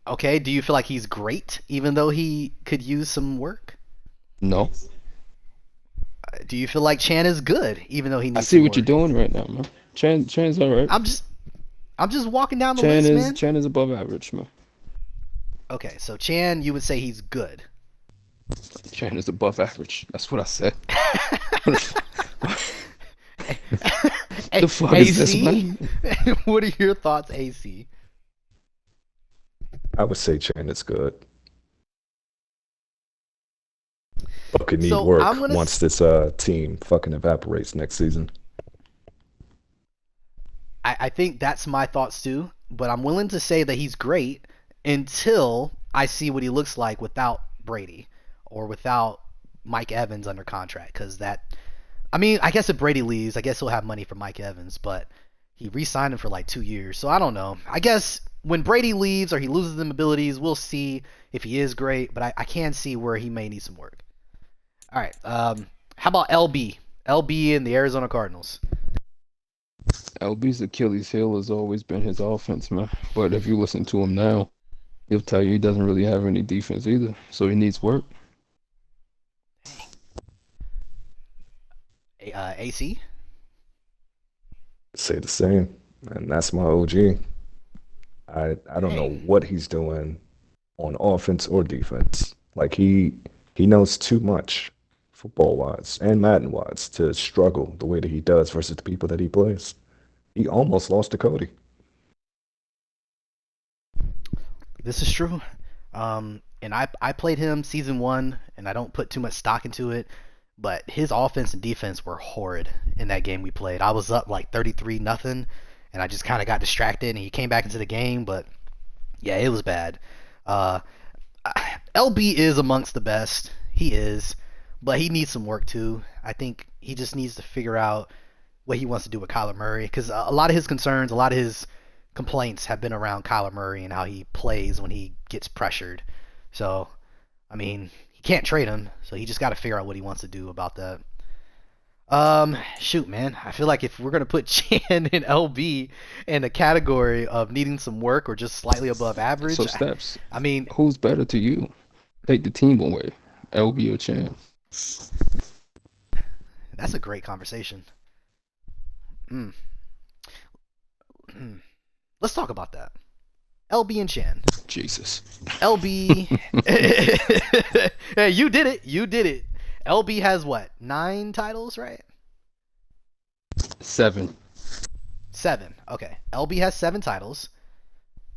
Okay, do you feel like he's great, even though he could use some work? No. Do you feel like Chan is good, even though he I needs see some what you're work? doing right now, man. Chan's all right. I'm just walking down the list, man. Chan is above average, man. Okay, so Chan, you would say he's good. Chan is above average. That's what I said. The fuck is this, AC? man? What are your thoughts, AC? I would say Chan is good, but could need So work once this team fucking evaporates next season. I think that's my thoughts too, but I'm willing to say that he's great until I see what he looks like without Brady or without Mike Evans under contract. Because that, I mean, I guess if Brady leaves, I guess he'll have money for Mike Evans, but he re-signed him for like 2 years, so I don't know. I guess when Brady leaves or he loses them abilities, we'll see if he is great, but I can see where he may need some work. All right, how about LB? LB in the Arizona Cardinals. LB's Achilles heel has always been his offense, man. But if you listen to him now, he'll tell you he doesn't really have any defense either. So he needs work. AC? Say the same, and that's my OG. I don't know what he's doing on offense or defense. Like he knows too much football wise and Madden wise to struggle the way that he does versus the people that he plays. He almost lost to Cody. This is true. And I played him season 1, and I don't put too much stock into it, but his offense and defense were horrid in that game we played. I was up like 33-0, and I just kind of got distracted, and he came back into the game, but yeah, it was bad. Uh, LB is amongst the best. He is, but he needs some work too. I think he just needs to figure out what he wants to do with Kyler Murray, because a lot of his concerns, a lot of his complaints have been around Kyler Murray and how he plays when he gets pressured. So, I mean, he can't trade him, so he just got to figure out what he wants to do about that. Shoot, man, I feel like if we're gonna put Chan and LB in the category of needing some work or just slightly above average, So steps. I mean, Who's better to you? Take the team away. LB or Chan? that's a great conversation. Mm. Let's talk about that. LB and Chan. Jesus. LB. Hey, you did it. You did it. LB has what? 9 titles, right? 7. 7. Okay. LB has 7 titles.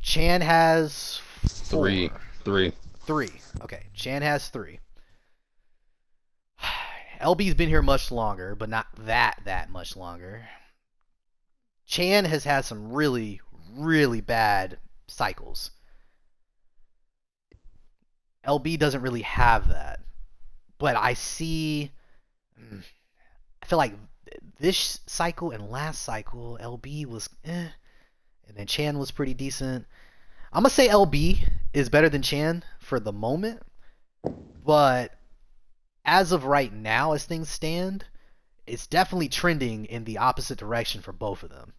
Chan has 4. 3. 3. Okay. Chan has 3. LB's been here much longer, but not that much longer. Chan has had some really, really bad cycles. LB doesn't really have that. But I feel like this cycle and last cycle, LB was and then Chan was pretty decent. I'm going to say LB is better than Chan for the moment, but as of right now, as things stand, it's definitely trending in the opposite direction for both of them.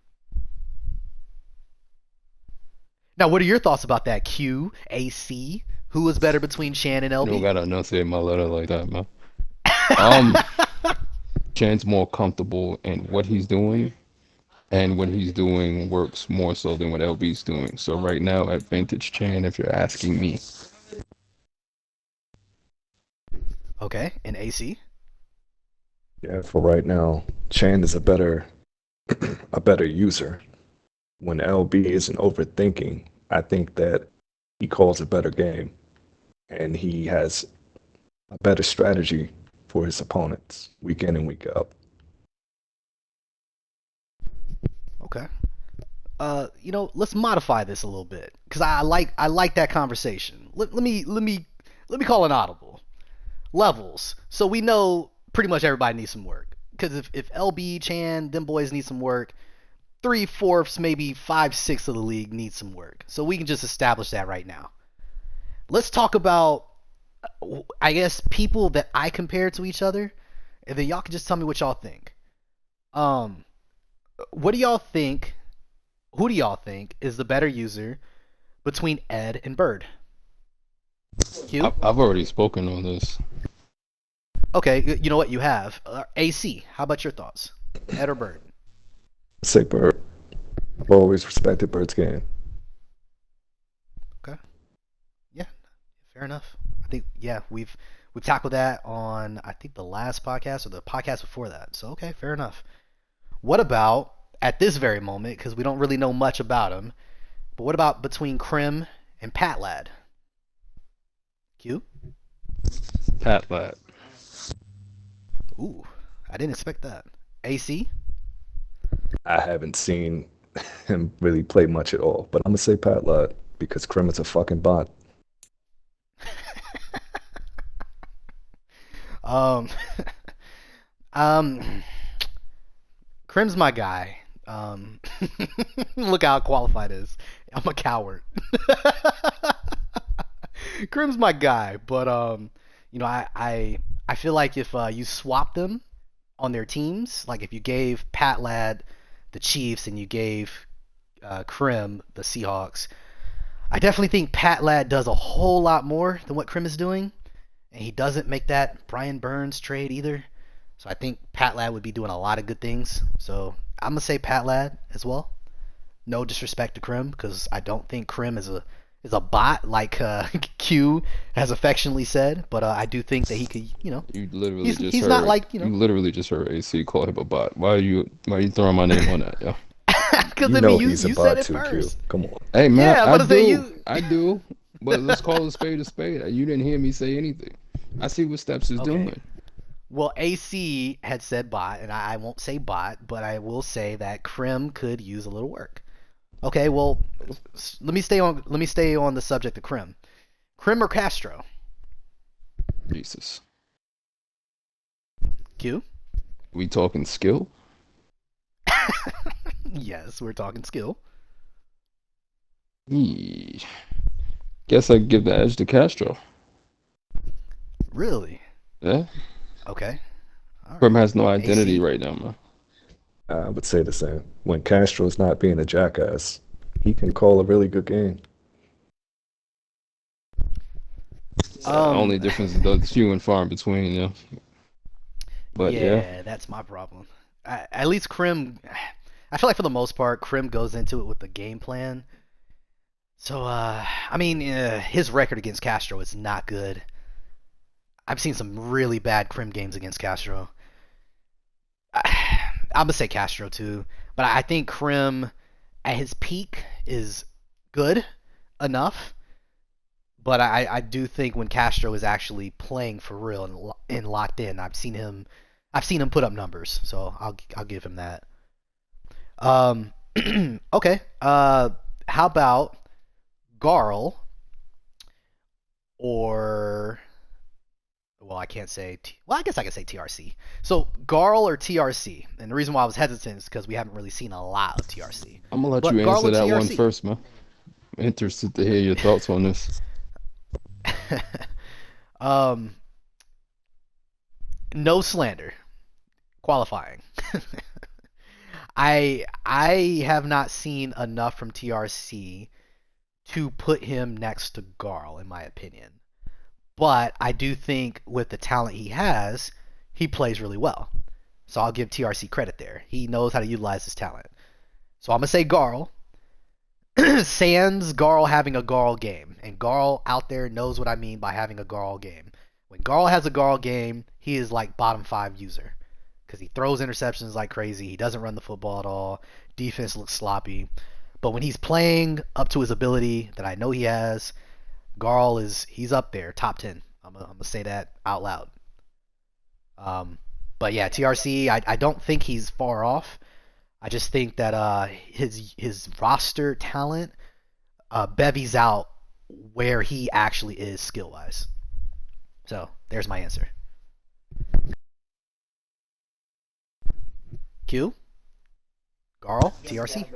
Now, what are your thoughts about that? Q, AC, who was better between Chan and LB? You don't gotta enunciate my letter like that, man. Chan's more comfortable in what he's doing, and what he's doing works more so than what LB's doing. So right now, at Vintage Chan, if you're asking me. Okay, and AC? Yeah, for right now, Chan is a better user. When LB isn't overthinking, I think that he calls a better game, and he has a better strategy for his opponents week in and week out. Okay. Let's modify this a little bit because I like that conversation. Let me call an audible. Levels. So we know pretty much everybody needs some work. because if LB, Chan, them boys need some work, 3/4, maybe 5/6 of the league needs some work. So we can just establish that right now. Let's talk about, I guess, people that I compare to each other, and then y'all can just tell me what y'all think. What do y'all think? Who do y'all think is the better user between Ed and Bird? Q? I've already spoken on this. Okay, you know what? You have. AC, how about your thoughts? Ed or Bird? Say Bird. I've always respected Bird's game. Okay. Yeah, fair enough. I think, yeah, we've tackled that on, I think, the last podcast or the podcast before that. So, okay, fair enough. What about, at this very moment, because we don't really know much about him, but what about between Krim and Pat Lad? Q? Pat Lad. Ooh, I didn't expect that. AC? I haven't seen him really play much at all, but I'm gonna say Pat Lad because Krim is a fucking bot. um, um, Krim's my guy. Look how qualified it is. I'm a coward. Krim's my guy, but I feel like if you swap them on their teams, like if you gave Pat Lad the Chiefs and you gave Krim the Seahawks, I definitely think Pat Lad does a whole lot more than what Krim is doing, and he doesn't make that Brian Burns trade either. So I think Pat Lad would be doing a lot of good things. So I'm gonna say Pat Lad as well. No disrespect to Krim, because I don't think Krim is a bot like Q has affectionately said, but I do think that he could, You literally he's not like, You literally just heard AC call him a bot. Why are you throwing my name on that, yo? Because You I know mean, you he's a said bot it too, Q. first. Come on. Hey man, Yeah, but I do. But let's call a spade a spade. You didn't hear me say anything. I see what Steps is doing. Well, AC had said bot, and I won't say bot, but I will say that Krim could use a little work. Okay, well, let me stay on the subject of Krim. Krim or Castro? Jesus. Q? We talking skill? Yes, we're talking skill. Guess I'd give the edge to Castro. Really? Yeah. Okay. All Krim right. has no identity AC? right now, man. I would say the same. When Castro's not being a jackass, he can call a really good game. Only difference is the few and far in between, yeah. But yeah, that's my problem. At least Krim, I feel like for the most part, Krim goes into it with the game plan. So, I mean, his record against Castro is not good. I've seen some really bad Krim games against Castro. I'm gonna say Castro too, but I think Krim at his peak is good enough. But I do think when Castro is actually playing for real and locked in, I've seen him put up numbers. So I'll give him that. Okay. How about Garl or, well, I can't say. Well, I guess I can say TRC. So Garl or TRC, and the reason why I was hesitant is because we haven't really seen a lot of TRC. I'm gonna let you answer that one first, man. I'm interested to hear your thoughts on this. No slander. Qualifying. I have not seen enough from TRC to put him next to Garl, in my opinion. But I do think with the talent he has, he plays really well. So I'll give TRC credit there. He knows how to utilize his talent. So I'm going to say Garl. Sans Garl having a Garl game. And Garl out there knows what I mean by having a Garl game. When Garl has a Garl game, he is like bottom 5 user. Because he throws interceptions like crazy. He doesn't run the football at all. Defense looks sloppy. But when he's playing up to his ability that I know he has, Garl he's up there, top 10. I'm gonna say that out loud. But yeah, TRC, I don't think he's far off. I just think that his roster talent bevies out where he actually is skill wise. So there's my answer. Q, Garl, TRC.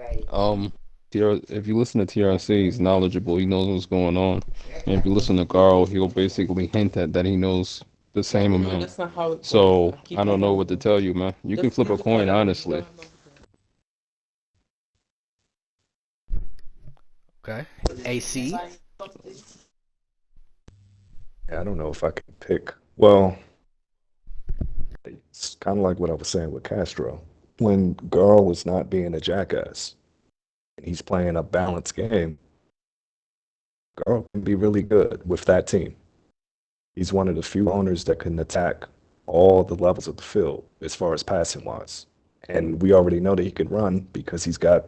If you listen to TRC, he's knowledgeable. He knows what's going on. And if you listen to Carl, he'll basically hint at that he knows the same amount. So I don't know what to tell you, man. You can flip a coin, honestly. Okay. AC. I don't know if I can pick. Well, it's kind of like what I was saying with Castro. When Garl was not being a jackass and he's playing a balanced game, Garl can be really good with that team. He's one of the few owners that can attack all the levels of the field as far as passing wise. And we already know that he can run because he's got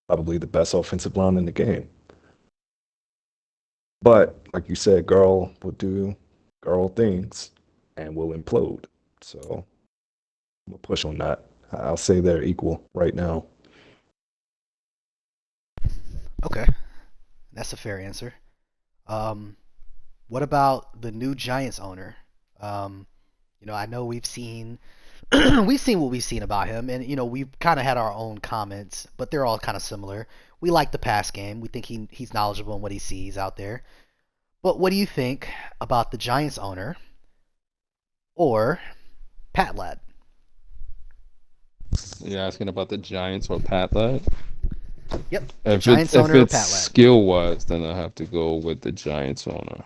probably the best offensive line in the game. But like you said, Garl will do Garl things and will implode. So I'm gonna push on that. I'll say they're equal right now. Okay, that's a fair answer. What about the new Giants owner? I know we've seen we've seen what we've seen about him, and we've kind of had our own comments, but they're all kind of similar. We like the pass game. We think he's knowledgeable in what he sees out there. But what do you think about the Giants owner or Pat Ladd? You're asking about the Giants or Pat Ladd? Yep. If Giants it's, owner if or it's Pat Ladd? skill wise, then I have to go with the Giants owner.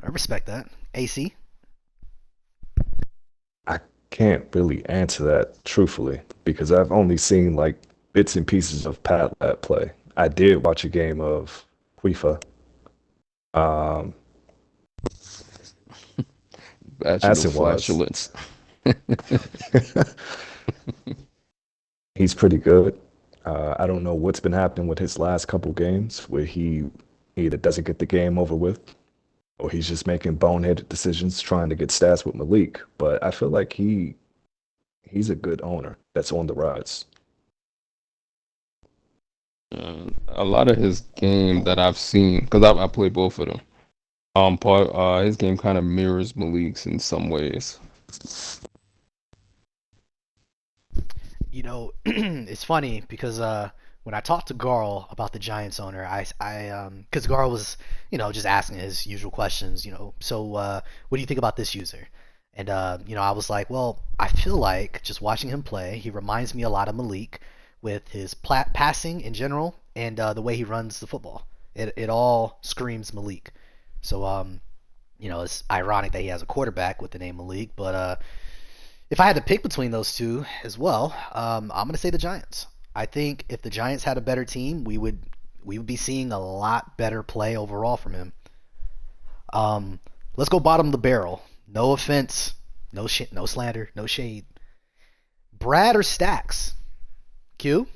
I respect that. AC? I can't really answer that truthfully because I've only seen like bits and pieces of Pat Ladd play. I did watch a game of Quifa. Bachelor Passing wise, flatulence. he's pretty good. I don't know what's been happening with his last couple games where he either doesn't get the game over with or he's just making boneheaded decisions trying to get stats with Malik. But I feel like he's a good owner that's on the rise. A lot of his game that I've seen, because I play both of them. His game kind of mirrors Malik's in some ways. It's funny because when I talked to Garl about the Giants owner, because Garl was, just asking his usual questions, so what do you think about this user? And I was like, well, I feel like just watching him play, he reminds me a lot of Malik with his passing in general and the way he runs the football. It all screams Malik. So it's ironic that he has a quarterback with the name Malik, but if I had to pick between those two as well, I'm gonna say the Giants. I think if the Giants had a better team, we would be seeing a lot better play overall from him. Let's go bottom of the barrel. No offense, no slander, no shade. Brad or Stacks? Q?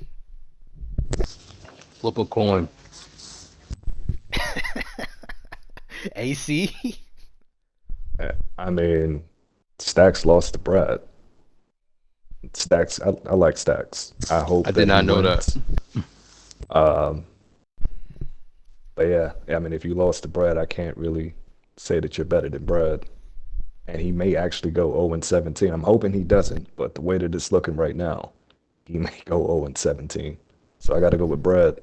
Flip a coin. AC? I mean, Stacks lost to Brad. Stacks, I like Stacks. I hope I did not know that. But yeah, I mean, if you lost to Brad, I can't really say that you're better than Brad. And he may actually go 0-17. I'm hoping he doesn't, but the way that it's looking right now, he may go 0-17. So I got to go with Brad.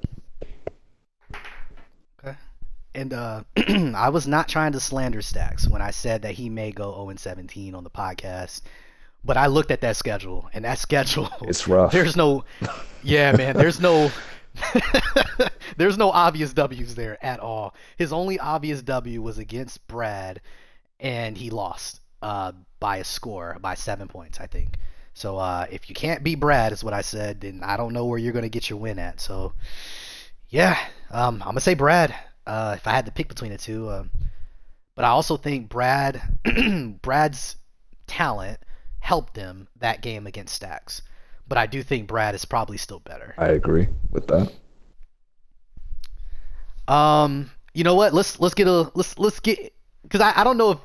Okay. And I was not trying to slander Stacks when I said that he may go 0-17 on the podcast. But I looked at that schedule, and that schedule, it's rough. There's no, yeah, man, there's no obvious W's there at all. His only obvious W was against Brad, and he lost by a score, by 7 points, I think. So if you can't beat Brad, is what I said, then I don't know where you're going to get your win at. So, yeah, I'm going to say Brad if I had to pick between the two. But I also think Brad's talent helped them that game against Stacks. But I do think Brad is probably still better. I agree with that. You know what? Let's get because I don't know if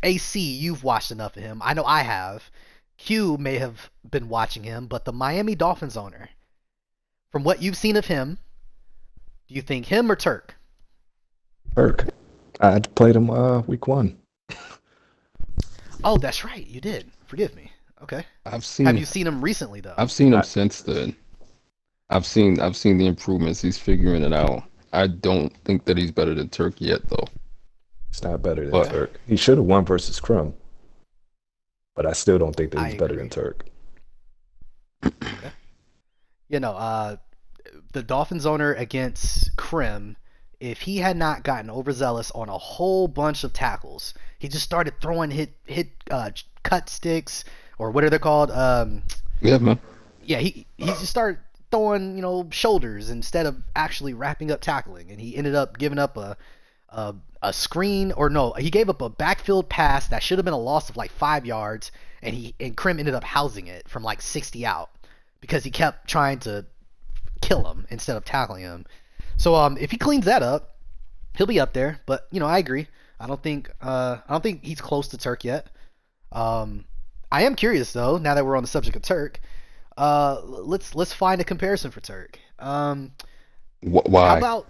AC you've watched enough of him. I know I have. Q may have been watching him, but the Miami Dolphins owner, from what you've seen of him, do you think him or Turk? Turk. I played him week 1. Oh, that's right. You did. Forgive me. Okay. I've Have seen you seen him recently though? I've seen him I, since then. I've seen the improvements. He's figuring it out. I don't think that he's better than Turk yet though. it's not better than But Okay. Turk. He should have won versus Crum, but I still don't think that I he's better than agree. Turk. Okay. You know, the Dolphins owner against Krim, if he had not gotten overzealous on a whole bunch of tackles, he just started throwing cut sticks or what are they called? yeah, man. Yeah, he just started throwing shoulders instead of actually wrapping up tackling, and he ended up giving up a screen or no, he gave up a backfield pass that should have been a loss of like 5 yards, and Krim ended up housing it from like 60 out because he kept trying to kill him instead of tackling him. So if he cleans that up, he'll be up there. But I agree. I don't think he's close to Turk yet. Um, I am curious though. Now that we're on the subject of Turk, let's find a comparison for Turk. How Why? about?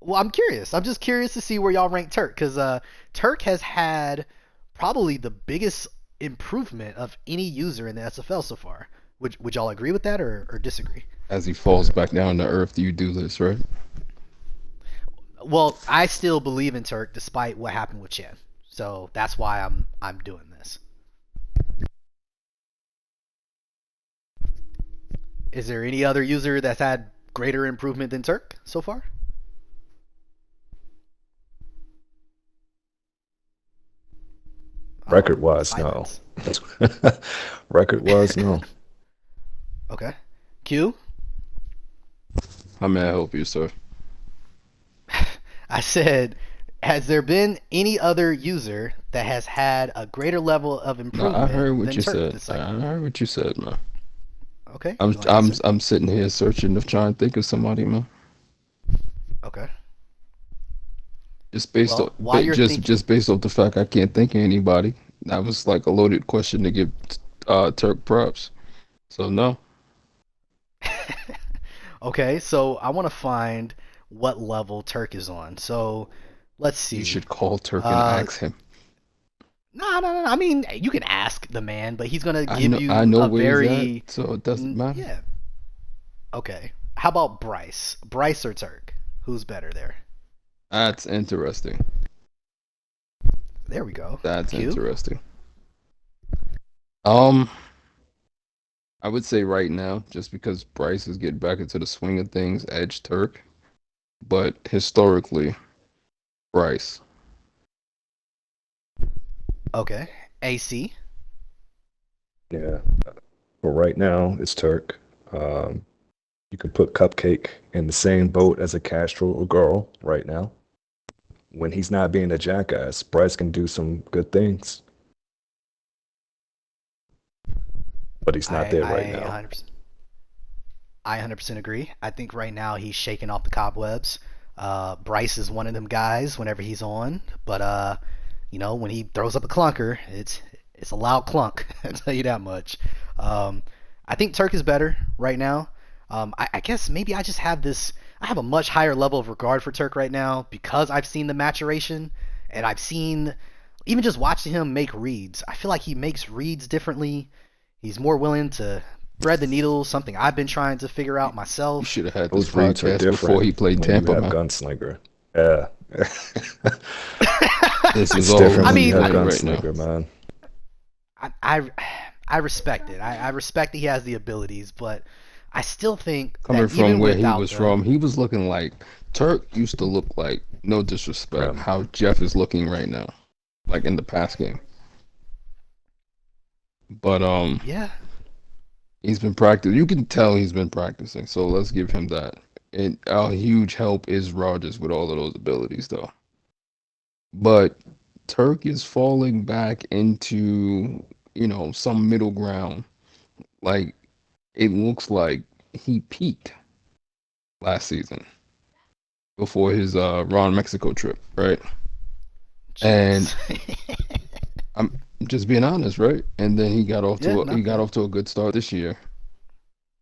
Well, I'm curious. I'm just curious to see where y'all rank Turk because Turk has had probably the biggest improvement of any user in the SFL so far. Would y'all agree with that or disagree? As he falls back down to earth, you do this, right? Well, I still believe in Turk despite what happened with Chen. So that's why I'm doing this. Is there any other user that's had greater improvement than Turk so far? Record wise, no. Silence. Record wise, no. Okay. Q. How may I help you, sir? I said, has there been any other user that has had a greater level of No, I improvement heard what than you Turk said. this I cycle? heard what you said, man. Okay. I'm You want to I'm answer? I'm sitting here searching to try and think of somebody, man. Okay. Just based on Well, while you're thinking, just based off the fact I can't think of anybody. That was like a loaded question to give Turk props. So no, okay, so I want to find what level Turk is on. So let's you see. should call Turk and Uh, ask him. no, no, no. I mean, you can ask the man, but he's gonna give I you know a where he's at, very so it doesn't matter. yeah. Okay. How about Bryce? Bryce or Turk? Who's better there? That's interesting. There we go. That's Q. interesting. Um, I would say right now, just because Bryce is getting back into the swing of things, edge Turk. But historically, Bryce. Okay. AC. Yeah. For right now, it's Turk. Um, you can put Cupcake in the same boat as a Castro or Girl right now. When he's not being a jackass, Bryce can do some good things, but he's not I there right I now. 100%. I 100% agree. I think right now he's shaking off the cobwebs. Bryce is one of them guys whenever he's on, but when he throws up a clunker, it's a loud clunk. I tell you that much. Um, I think Turk is better right now. I guess maybe I just have this. I have a much higher level of regard for Turk right now because I've seen the maturation and I've seen even just watching him make reads. I feel like he makes reads differently. He's more willing to thread the needle, something I've been trying to figure out You myself. should have had this Those reads are podcast before different he played when you Tampa, have man. Gunslinger. Yeah. This is It's all different I over when you mean, your have head right now. Gunslinger, man. I I respect it. I respect that he has the abilities, but I still think Coming that from even where he without was them, from, he was looking like Turk used to look like, no disrespect, Crum. how Jeff is looking right now, like in the past game. But yeah, he's been practicing. You can tell he's been practicing. So let's give him that. And a huge help is Rogers with all of those abilities, though. But Turk is falling back into, some middle ground. Like it looks like he peaked last season before his Ron Mexico trip, right? And jeez. I'm just being honest, right? And then Yeah, no, he got good. off to a good start this year.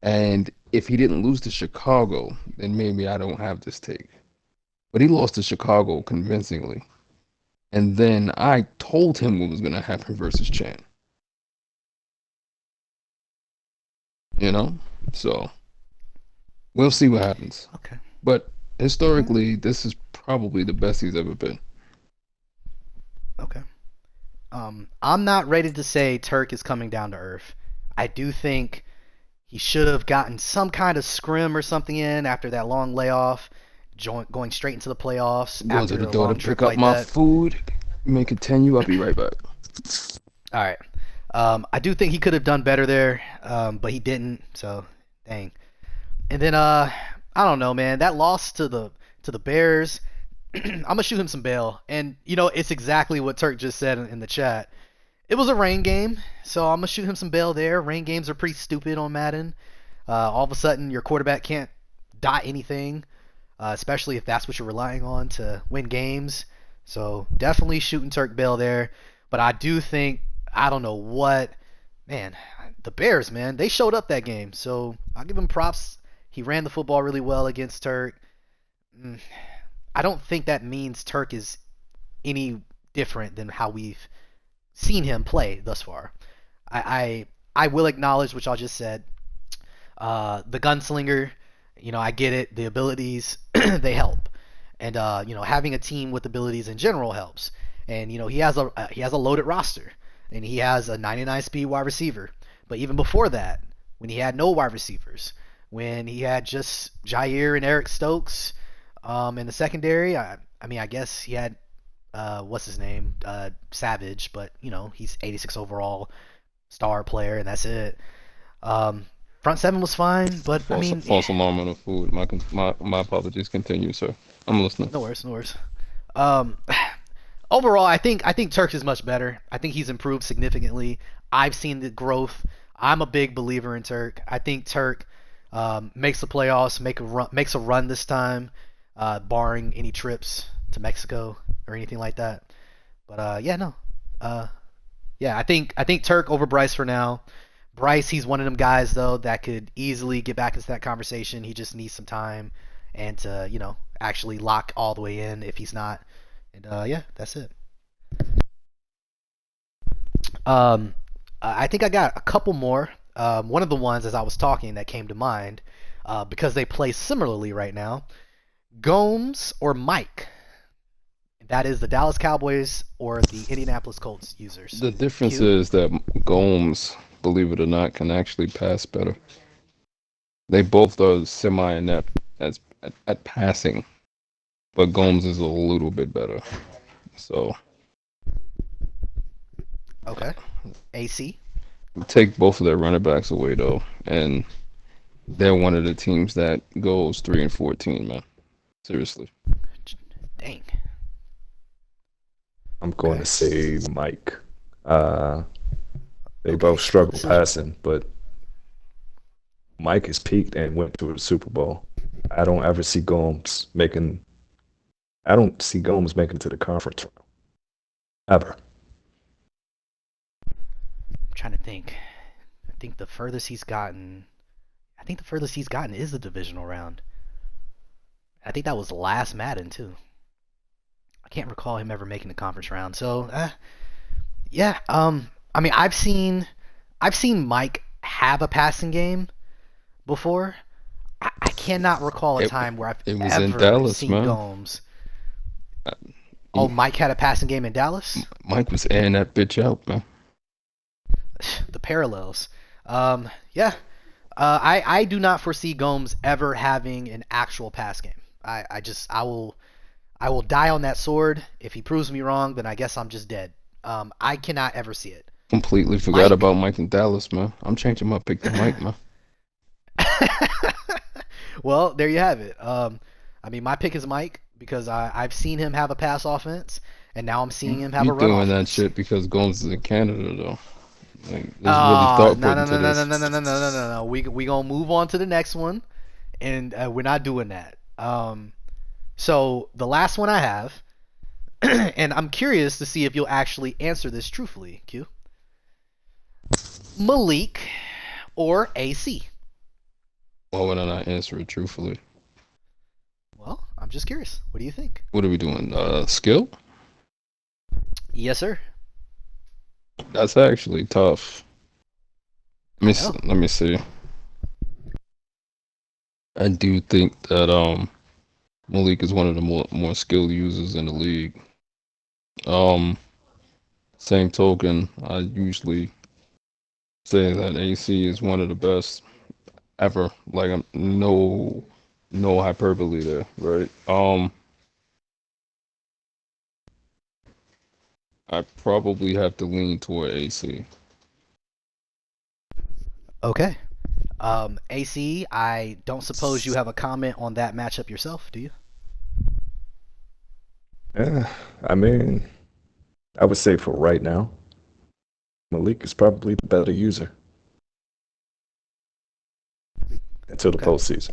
And if he didn't lose to Chicago, then maybe I don't have this take. But he lost to Chicago convincingly. And then I told him what was gonna happen versus Chan. You know? So we'll see what happens. Okay. But historically, this is probably the best he's ever been. Okay. I'm not ready to say Turk is coming down to earth. I do think he should have gotten some kind of scrim or something in after that long layoff, going straight into the playoffs I'm going after to the a door to long trip pick up like my that. food. You may continue. I'll be right back. All right. I do think he could have done better there, but he didn't. So, dang. And then I don't know, man. That loss to the Bears, I'm gonna shoot him some bail. And it's exactly what Turk just said in the chat. It was a rain game, so I'm gonna shoot him some bail there. Rain games are pretty stupid on Madden. All of a sudden, your quarterback can't dot anything, especially if that's what you're relying on to win games. So definitely shooting Turk bail there. But I do think, I don't know what, man, the Bears, man, they showed up that game. So I'll give him props. He ran the football really well against Turk. I don't think that means Turk is any different than how we've seen him play thus far. I will acknowledge, which I just said, the gunslinger. I get it. The abilities they help, and having a team with abilities in general helps. And he has a loaded roster, and he has a 99 speed wide receiver. But even before that, when he had no wide receivers, when he had just Jair and Eric Stokes in the secondary, I guess he had what's his name, Savage, but he's 86 overall star player, and that's it. Front seven was fine, but false alarm on the food. My apologies. Continue, sir. I'm listening. No worries. Overall, I think Turk is much better. I think he's improved significantly. I've seen the growth. I'm a big believer in Turk. I think Turk makes the playoffs, makes a run this time, barring any trips to Mexico or anything like that. But I think Turk over Bryce for now. Bryce, he's one of them guys though that could easily get back into that conversation. He just needs some time and to actually lock all the way in if he's not. And that's it. I think I got a couple more. One of the ones as I was talking that came to mind because they play similarly right now. Gomes or Mike? That is the Dallas Cowboys or the Indianapolis Colts users. The difference is that Gomes, believe it or not, can actually pass better. They both are semi-inept at passing, but Gomes is a little bit better. So. Okay. AC. Take both of their running backs away though, and they're one of the teams that goes 3-14, man. Seriously. Dang. I'm going to say Mike. They both struggle passing, but Mike has peaked and went to a Super Bowl. I don't see Gomes making it to the conference round. Ever. I'm trying to think. I think the furthest he's gotten is the divisional round. I think that was last Madden too. I can't recall him ever making the conference round. So, I've seen Mike have a passing game before. I cannot recall a time where I've ever seen Gomes. Mike had a passing game in Dallas? Mike was airing that bitch out, man. The parallels. I do not foresee Gomes ever having an actual pass game. I will die on that sword. If he proves me wrong, then I guess I'm just dead. I cannot ever see it. Completely forgot about Mike in Dallas, man. I'm changing my pick to Mike, man. Well, there you have it. My pick is Mike because I've seen him have a pass offense, and now I'm seeing him have a run offense. You're doing that shit because Gomes is in Canada, though. No. We gonna move on to the next one, and we're not doing that. So the last one I have, and I'm curious to see if you'll actually answer this truthfully, Q. Malik or AC? Why would I not answer it truthfully? Well, I'm just curious. What do you think? What are we doing? Skill? Yes, sir. That's actually tough. I know. Let me see. I do think that Malik is one of the more skilled users in the league. Um, Same token, I usually say that AC is one of the best ever. Like no hyperbole there, right? I probably have to lean toward AC. Okay. AC, I don't suppose you have a comment on that matchup yourself, do you? Yeah, I mean, I would say for right now, Malik is probably the better user until the Okay. postseason.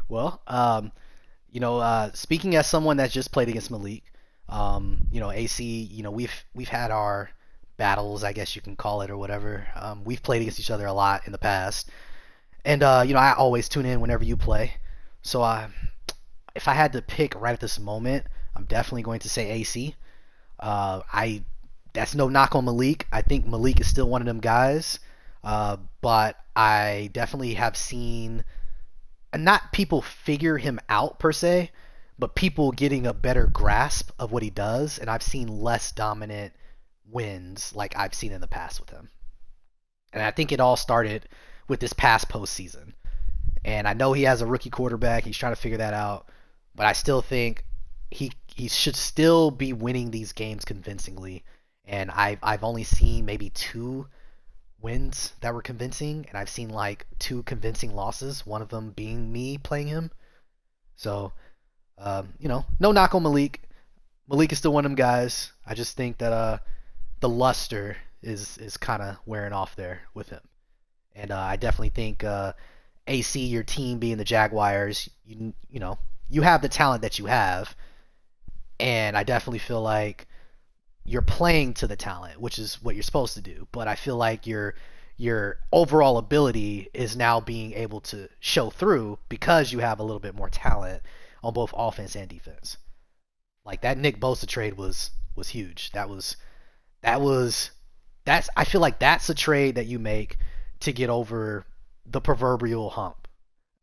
Well, speaking as someone that's just played against Malik, AC, we've had our battles, I guess you can call it or whatever. We've played against each other a lot in the past, and I always tune in whenever you play. So, if I had to pick right at this moment, I'm definitely going to say AC. I That's no knock on Malik. I think Malik is still one of them guys, but I definitely have seen not people figure him out per se, but people getting a better grasp of what he does, and I've seen less dominant wins like I've seen in the past with him. And I think it all started with this past postseason. And I know he has a rookie quarterback; he's trying to figure that out, but I still think he should still be winning these games convincingly. And I've only seen maybe two wins that were convincing, and I've seen like two convincing losses, one of them being me playing him. So, no knock on Malik. Malik is still one of them guys. I just think that the luster is kind of wearing off there with him, and I definitely think AC, your team being the Jaguars, you have the talent that you have, and I definitely feel like you're playing to the talent, which is what you're supposed to do. But I feel like your overall ability is now being able to show through because you have a little bit more talent on both offense and defense. Like that Nick Bosa trade was huge. That's I feel like that's a trade that you make to get over the proverbial hump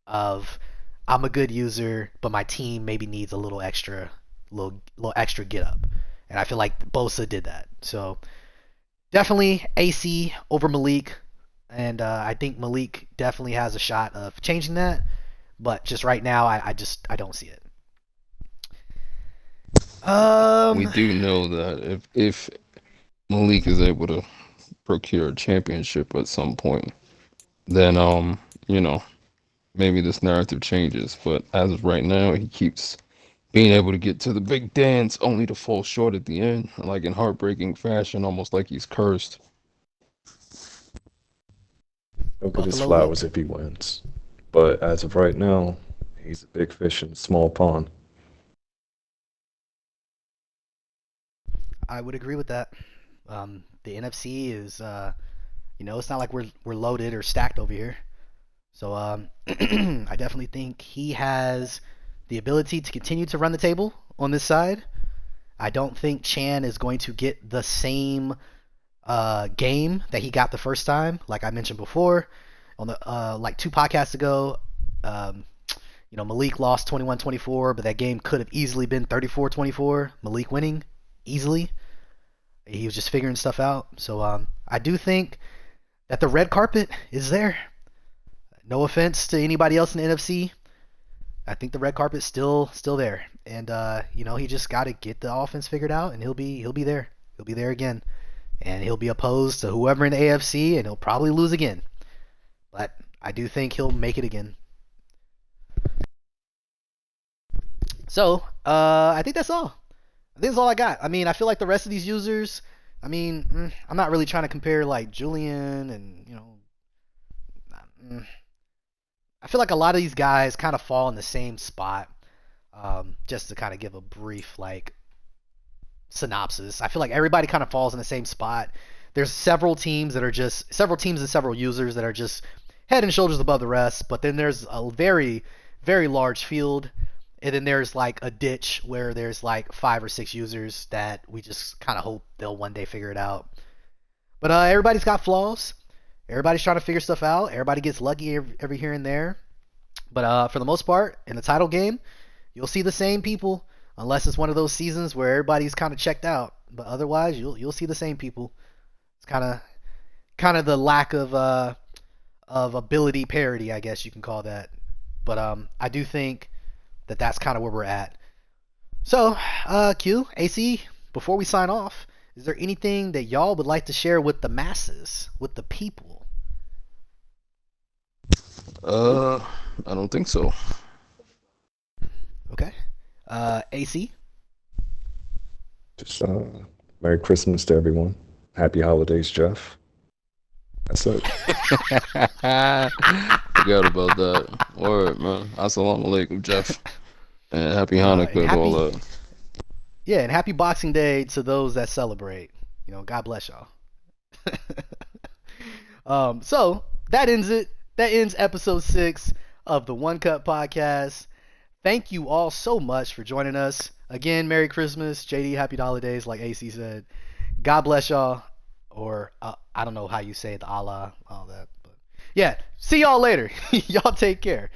of I'm a good user, but my team maybe needs a little extra get up. And I feel like Bosa did that. So definitely AC over Malik, and I think Malik definitely has a shot of changing that. But just right now, I don't see it. We do know that if Malik is able to procure a championship at some point, then you know, maybe this narrative changes. But as of right now, he keeps being able to get to the big dance only to fall short at the end, like in heartbreaking fashion, almost like he's cursed. He'll get his Buffalo Wing. flowers if he wins. But as of right now, he's a big fish in a small pond. I would agree with that. The NFC is, it's not like we're loaded or stacked over here. So I definitely think he has the ability to continue to run the table on this side. I don't think Chan is going to get the same game that he got the first time. Like I mentioned before, on the like two podcasts ago, Malik lost 21-24, but that game could have easily been 34-24. Malik winning easily. He was just figuring stuff out. So I do think that the red carpet is there. No offense to anybody else in the NFC. I think the red carpet's still there, and he just got to get the offense figured out, and he'll be there. He'll be there again, and he'll be opposed to whoever in the AFC, and he'll probably lose again. But I do think he'll make it again. So I think that's all. I think that's all I got. I mean, I feel like the rest of these users. I mean, I'm not really trying to compare like Julian and I feel like a lot of these guys kind of fall in the same spot. Just to kind of give a brief like synopsis, I feel like everybody kind of falls in the same spot. There's several teams and several users that are just head and shoulders above the rest, but then there's a very, very large field, And then there's like a ditch where there's like 5 or 6 users that we just kind of hope they'll one day figure it out. But everybody's got flaws. Everybody's trying to figure stuff out. Everybody gets lucky every here and there. But for the most part, in the title game, you'll see the same people, unless it's one of those seasons where everybody's kind of checked out. But otherwise, you'll see the same people. It's kind of the lack of ability parity, I guess you can call that. But I do think that that's kind of where we're at. So, Q, AC, before we sign off, is there anything that y'all would like to share with the masses, with the people? I don't think so. Okay. AC? Just Merry Christmas to everyone. Happy holidays, Jeff. That's it. Forgot about that. Word, man. Assalamu alaikum, Jeff. And happy Hanukkah to all that. Yeah, and happy Boxing Day to those that celebrate. You know, God bless y'all. So that ends it. That ends episode 6 of the One Cut Podcast. Thank you all so much for joining us. Again, Merry Christmas. JD, happy holidays, like AC said. God bless y'all. Or I don't know how you say it, Allah, all that. But yeah, see y'all later. Y'all take care.